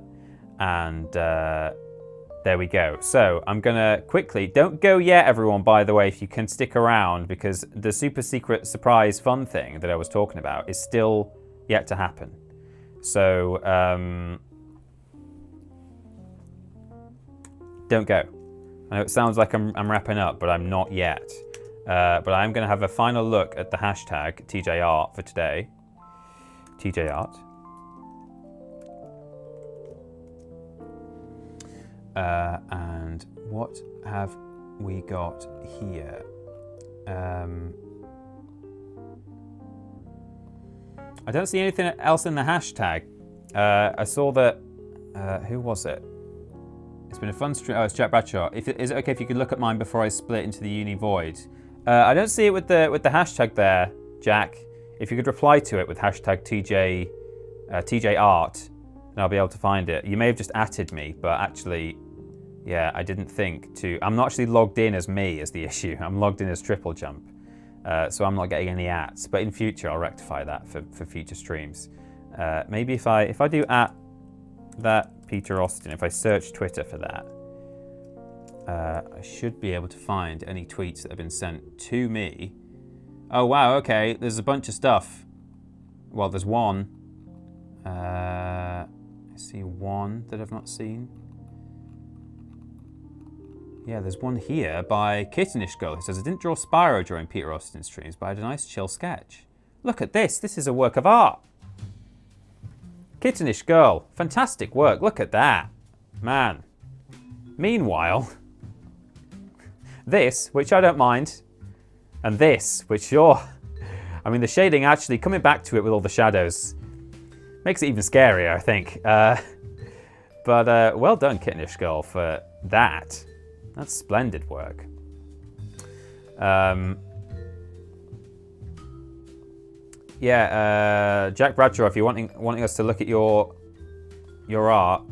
and there we go. So I'm gonna quickly, don't go yet everyone, by the way, if you can stick around, because the super secret surprise fun thing that I was talking about is still yet to happen. So don't go. I know it sounds like I'm wrapping up, but I'm not yet. But I'm going to have a final look at the hashtag TJArt for today. TJArt. And what have we got here? I don't see anything else in the hashtag. I saw that. Who was it? It's been a fun stream. Oh, it's Jack Bradshaw. Is it okay if you could look at mine before I split into the uni void? I don't see it with the hashtag there, Jack. If you could reply to it with hashtag TJArt, then I'll be able to find it. You may have just atted me, but actually, yeah, I didn't think to. I'm not actually logged in as me as the issue. I'm logged in as TripleJump, so I'm not getting any ats. But in future, I'll rectify that for future streams. Maybe if I do at that Peter Austin, if I search Twitter for that, I should be able to find any tweets that have been sent to me. Oh wow, okay, there's a bunch of stuff. Well, there's one. I see one that I've not seen. Yeah, there's one here by Kittenish Girl who says, I didn't draw Spyro during Peter Austin's streams, but I had a nice chill sketch. Look at this. This is a work of art. Kittenish Girl. Fantastic work. Look at that. Man. Meanwhile, this, which I don't mind, and this, which you're... I mean, the shading actually, coming back to it with all the shadows, makes it even scarier, I think. But well done, Kittenish Girl, for that. That's splendid work. Jack Bradshaw, if you're wanting us to look at your art,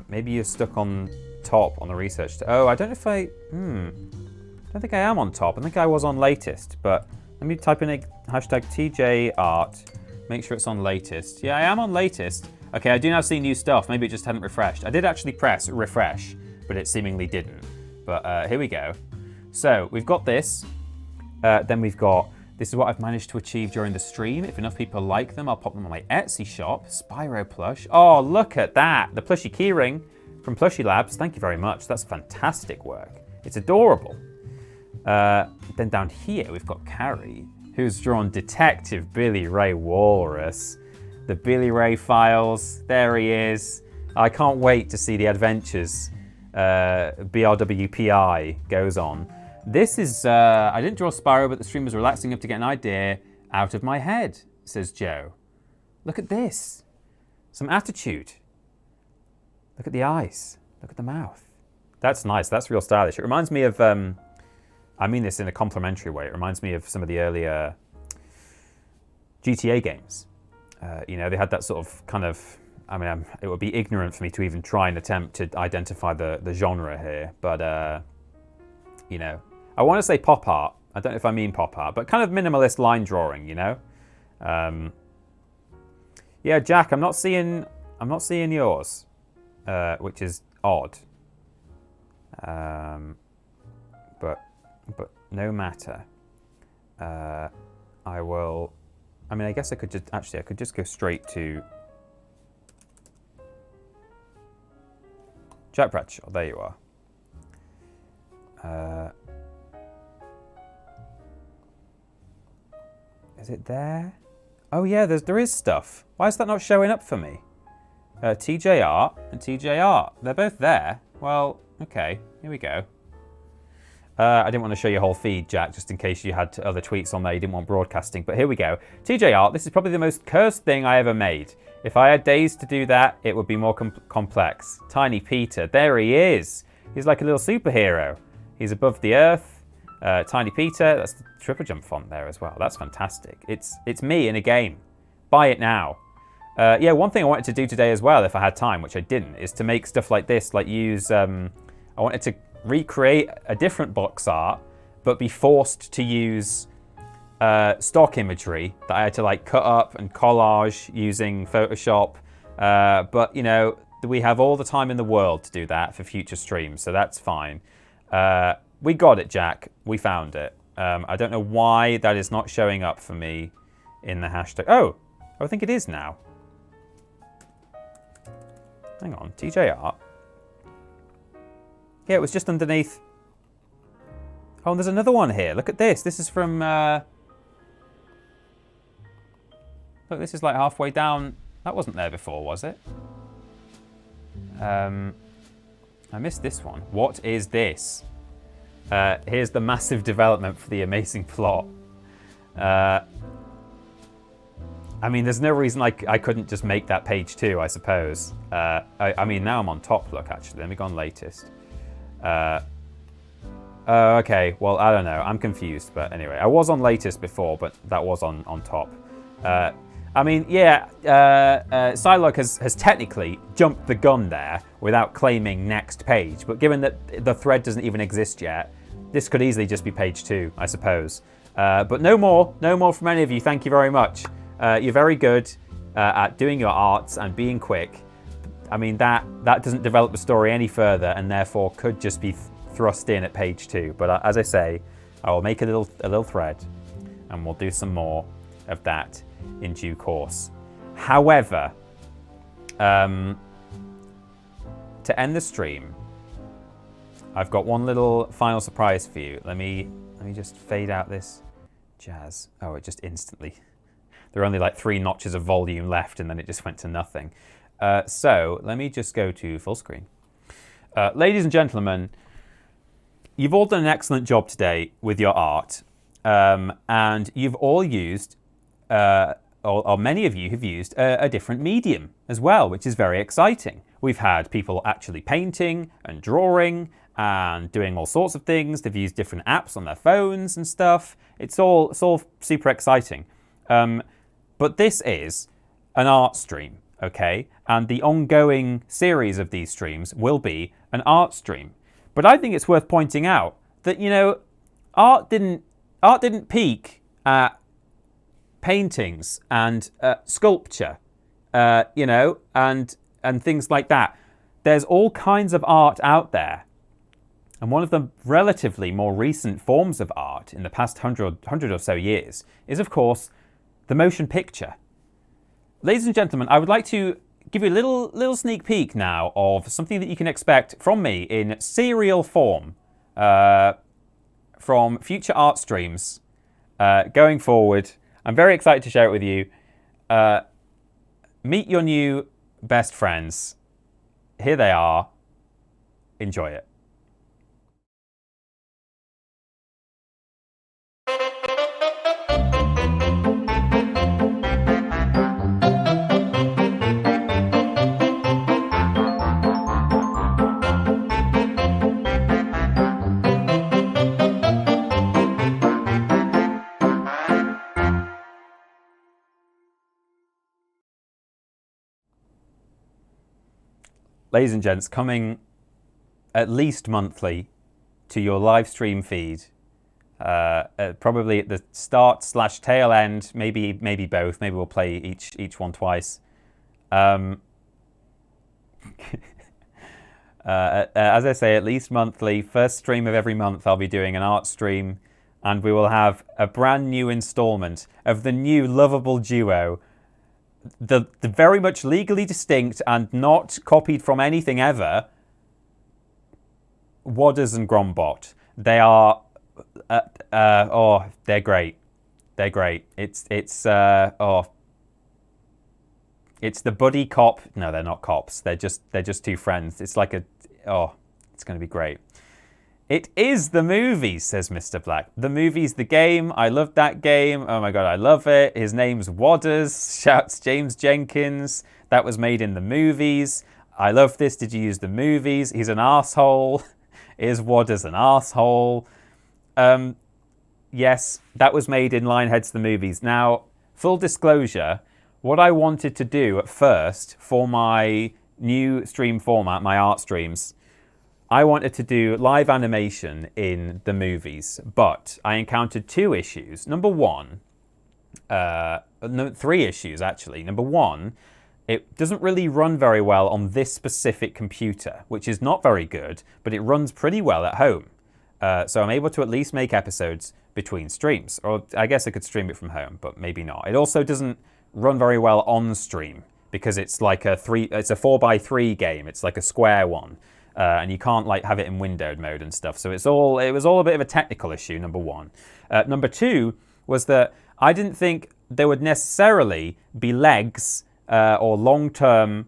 maybe you're stuck on top on the research. Oh, I don't know if I don't think I am on top. I think I was on latest, but let me type in a hashtag TJ art. Make sure it's on latest. Yeah, I am on latest. Okay, I do now see new stuff. Maybe it just hadn't refreshed. I did actually press refresh, but it seemingly didn't. But here we go. So we've got this. Then we've got, this is what I've managed to achieve during the stream. If enough people like them, I'll pop them on my Etsy shop. Spyro plush. Oh, look at that. The plushie keyring from Plushie Labs. Thank you very much. That's fantastic work. It's adorable. Then down here, we've got Carrie, who's drawn Detective Billy Ray Walrus. The Billy Ray files. There he is. I can't wait to see the adventures BRWPI goes on. This is, I didn't draw Spyro, but the stream was relaxing enough to get an idea out of my head, says Joe. Look at this. Some attitude. Look at the eyes. Look at the mouth. That's nice. That's real stylish. It reminds me of, I mean this in a complimentary way, it reminds me of some of the earlier GTA games. You know, they had that sort of kind of, I mean, it would be ignorant for me to even try and attempt to identify the genre here, but, you know, I want to say pop art. I don't know if I mean pop art, but kind of minimalist line drawing, you know? Yeah, Jack, I'm not seeing yours, which is odd. But no matter. I guess I could just go straight to Jack Bradshaw. There you are. Is it there? Oh yeah, there is stuff. Why is that not showing up for me? TJ Art and TJ Art. They're both there. Well, okay, here we go. I didn't want to show you a whole feed, Jack, just in case you had other tweets on there you didn't want broadcasting, but here we go. TJ Art, this is probably the most cursed thing I ever made. If I had days to do that, it would be more complex. Tiny Peter, there he is. He's like a little superhero. He's above the earth. Tiny Peter, that's the TripleJump font there as well. That's fantastic. It's me in a game. Buy it now. Yeah, one thing I wanted to do today as well, if I had time, which I didn't, is to make stuff like this, like use, I wanted to recreate a different box art, but be forced to use stock imagery that I had to like cut up and collage using Photoshop. But, you know, we have all the time in the world to do that for future streams, so that's fine. We got it, Jack. We found it. I don't know why that is not showing up for me in the hashtag. Oh, I think it is now. Hang on, TJ Art. Yeah, it was just underneath. Oh, and there's another one here. Look at this. This is from... Look, this is like halfway down. That wasn't there before, was it? I missed this one. What is this? Here's the massive development for the amazing plot. I mean, there's no reason I couldn't just make that page 2, I suppose. I mean, now I'm on top, look, actually. Let me go on latest. Okay, well, I don't know. I'm confused, but anyway. I was on latest before, but that was on top. I mean, yeah, Psylocke has technically jumped the gun there without claiming next page, but given that the thread doesn't even exist yet, this could easily just be page 2, I suppose. But no more from any of you. Thank you very much. You're very good at doing your arts and being quick. I mean, that doesn't develop the story any further and therefore could just be thrust in at page 2. But as I say, I will make a little thread and we'll do some more of that in due course. However, to end the stream, I've got one little final surprise for you. Let me just fade out this jazz. Oh, it just instantly. There are only like 3 notches of volume left, and then it just went to nothing. So let me just go to full screen. Ladies and gentlemen, you've all done an excellent job today with your art, and you've all used, or many of you have used, a different medium as well, which is very exciting. We've had people actually painting and drawing and doing all sorts of things. They've used different apps on their phones and stuff. It's all super exciting. But this is an art stream, okay? And the ongoing series of these streams will be an art stream. But I think it's worth pointing out that, you know, art didn't peak at paintings and sculpture, you know, and things like that. There's all kinds of art out there. And one of the relatively more recent forms of art in the past 100 or so years is, of course, the motion picture. Ladies and gentlemen, I would like to give you a little sneak peek now of something that you can expect from me in serial form from future art streams going forward. I'm very excited to share it with you. Meet your new best friends. Here they are. Enjoy it. Ladies and gents, coming at least monthly to your live stream feed, probably at the start/tail end, maybe both. Maybe we'll play each one twice. As I say, at least monthly. First stream of every month, I'll be doing an art stream, and we will have a brand new installment of the new lovable duo. The very much legally distinct and not copied from anything ever, VODs and Grombot. They are, they're great. They're great. It's the buddy cop. No, they're not cops. They're just two friends. It's like it's going to be great. It is the movies, says Mr. Black. The movies, the game. I loved that game. Oh my God, I love it. His name's Wadders, shouts James Jenkins. That was made in the movies. I love this. Did you use the movies? He's an arsehole. Is Wadders an arsehole? Yes, that was made in Lionhead's the movies. Now, full disclosure, what I wanted to do at first for my new stream format, my art streams, I wanted to do live animation in the movies, but I encountered 2 issues. Number one, 3 issues actually. Number one, it doesn't really run very well on this specific computer, which is not very good, but it runs pretty well at home. So I'm able to at least make episodes between streams, or I guess I could stream it from home, but maybe not. It also doesn't run very well on stream because it's like it's a 4x3 game. It's like a square one. And you can't like have it in windowed mode and stuff. So it was all a bit of a technical issue, number one. Number two was that I didn't think there would necessarily be legs or long-term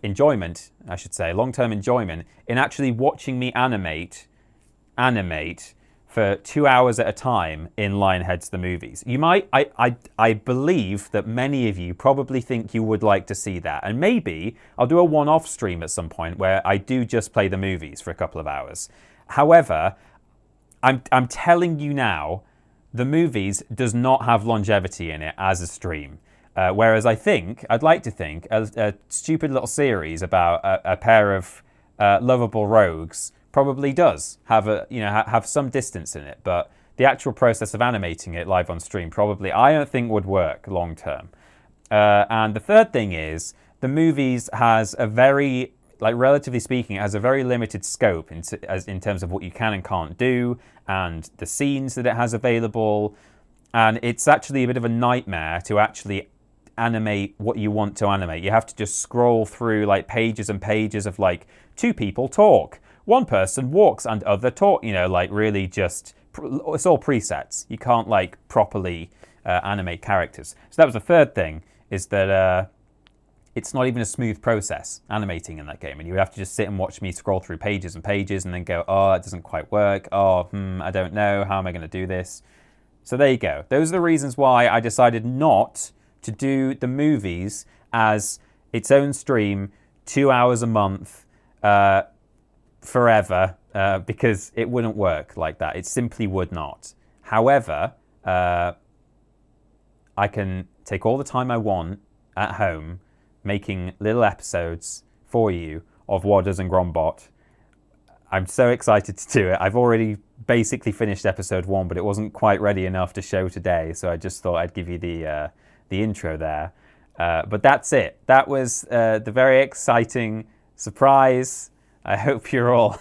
enjoyment in actually watching me animate for 2 hours at a time in Lionhead's the movies. You might, I believe that many of you probably think you would like to see that. And maybe I'll do a one-off stream at some point where I do just play the movies for a couple of hours. However, I'm telling you now, the movies does not have longevity in it as a stream. Whereas I'd like to think, a stupid little series about a pair of lovable rogues probably does have some distance in it, but the actual process of animating it live on stream probably I don't think would work long term. And the third thing is the movies has a very, relatively speaking, it has a very limited scope in terms of what you can and can't do and the scenes that it has available, and it's actually a bit of a nightmare to actually animate what you want to animate. You have to just scroll through pages and pages of 2 people talk, one person walks and other talk, like really just, it's all presets. You can't like properly animate characters. So that was the third thing, is that it's not even a smooth process animating in that game. And you would have to just sit and watch me scroll through pages and pages and then go, oh, it doesn't quite work. Oh, I don't know. How am I going to do this? So there you go. Those are the reasons why I decided not to do the movies as its own stream, 2 hours a month, forever, because it wouldn't work like that. It simply would not. However, I can take all the time I want at home making little episodes for you of WODs and Grombot. I'm so excited to do it. I've already basically finished episode 1, but it wasn't quite ready enough to show today, so I just thought I'd give you the intro there. But that's it. That was the very exciting surprise. I hope you're all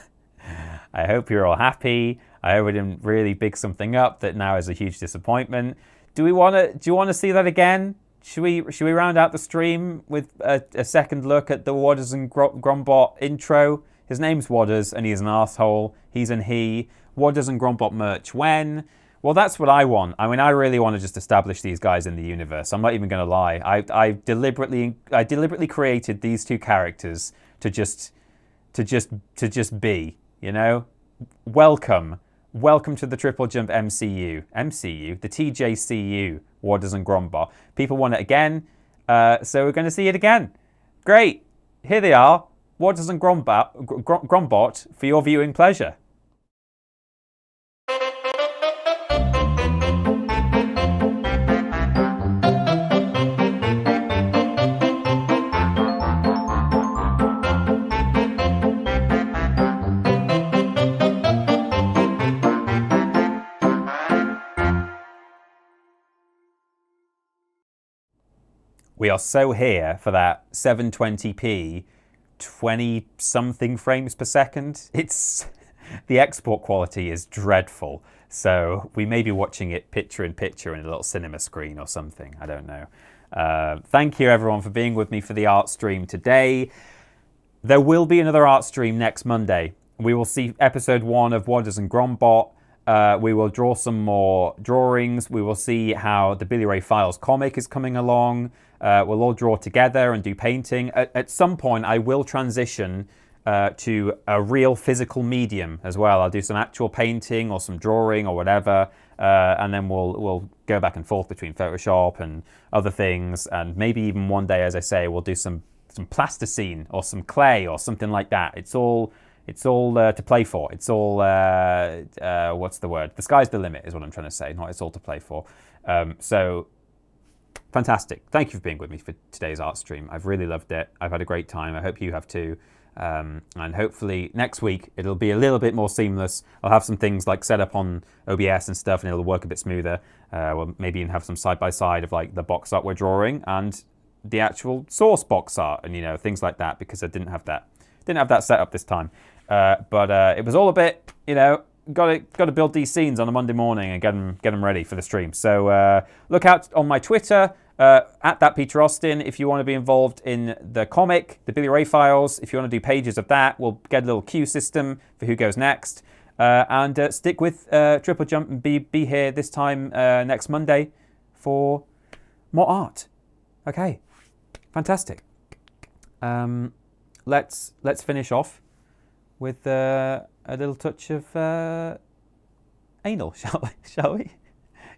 happy. I hope I didn't really big something up that now is a huge disappointment. Do you want to see that again? Should we round out the stream with a second look at the WODs and Grombot intro? His name's WODs and he's an asshole. He's an he. WODs and Grombot merch when? Well, that's what I want. I mean, I really want to just establish these guys in the universe. I'm not even going to lie. I deliberately created these two characters to just be, Welcome to the TripleJump MCU, the TJCU, WODs and Grombot. People want it again, so we're going to see it again. Great. Here they are, WODs and Grombot for your viewing pleasure. We are so here for that 720p, 20-something frames per second. The export quality is dreadful. So we may be watching it picture-in-picture in a little cinema screen or something. I don't know. Thank you, everyone, for being with me for the art stream today. There will be another art stream next Monday. We will see episode 1 of WODs and Grombot. We will draw some more drawings. We will see how the Billy Ray Files comic is coming along. We'll all draw together and do painting. At some point, I will transition to a real physical medium as well. I'll do some actual painting or some drawing or whatever, and then we'll go back and forth between Photoshop and other things, and maybe even one day, as I say, we'll do some plasticine or some clay or something like that. It's all to play for. It's all what's the word? The sky's the limit is what I'm trying to say. Not it's all to play for. So. Fantastic. Thank you for being with me for today's art stream. I've really loved it. I've had a great time. I hope you have too. And hopefully next week it'll be a little bit more seamless. I'll have some things like set up on OBS and stuff, and it'll work a bit smoother. We'll maybe even have some side-by-side of like the box art we're drawing and the actual source box art and things like that, because I didn't have that set up this time. But it was all a bit, got to build these scenes on a Monday morning and get them ready for the stream. So look out on my Twitter at that Peter Austin if you want to be involved in the comic, the Billy Ray Files. If you want to do pages of that, we'll get a little queue system for who goes next. And stick with TripleJump and be here this time next Monday for more art. Okay, fantastic. Let's finish off with a little touch of anal, shall we?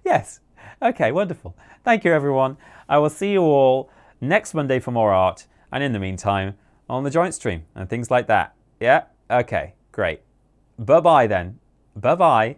Yes. Okay, wonderful. Thank you, everyone. I will see you all next Monday for more art, and in the meantime, on the joint stream and things like that. Yeah? Okay, great. Bye-bye then. Bye-bye.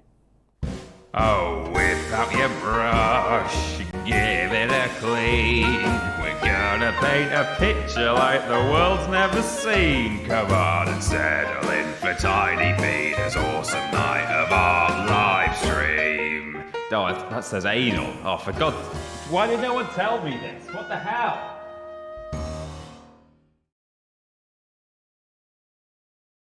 Oh, without your brush, give it a clean. We're gonna paint a picture like the world's never seen. Come on and settle in for Tiny Peter's awesome night of art live stream. Oh, that says anal. Oh, for God. Why did no one tell me this? What the hell?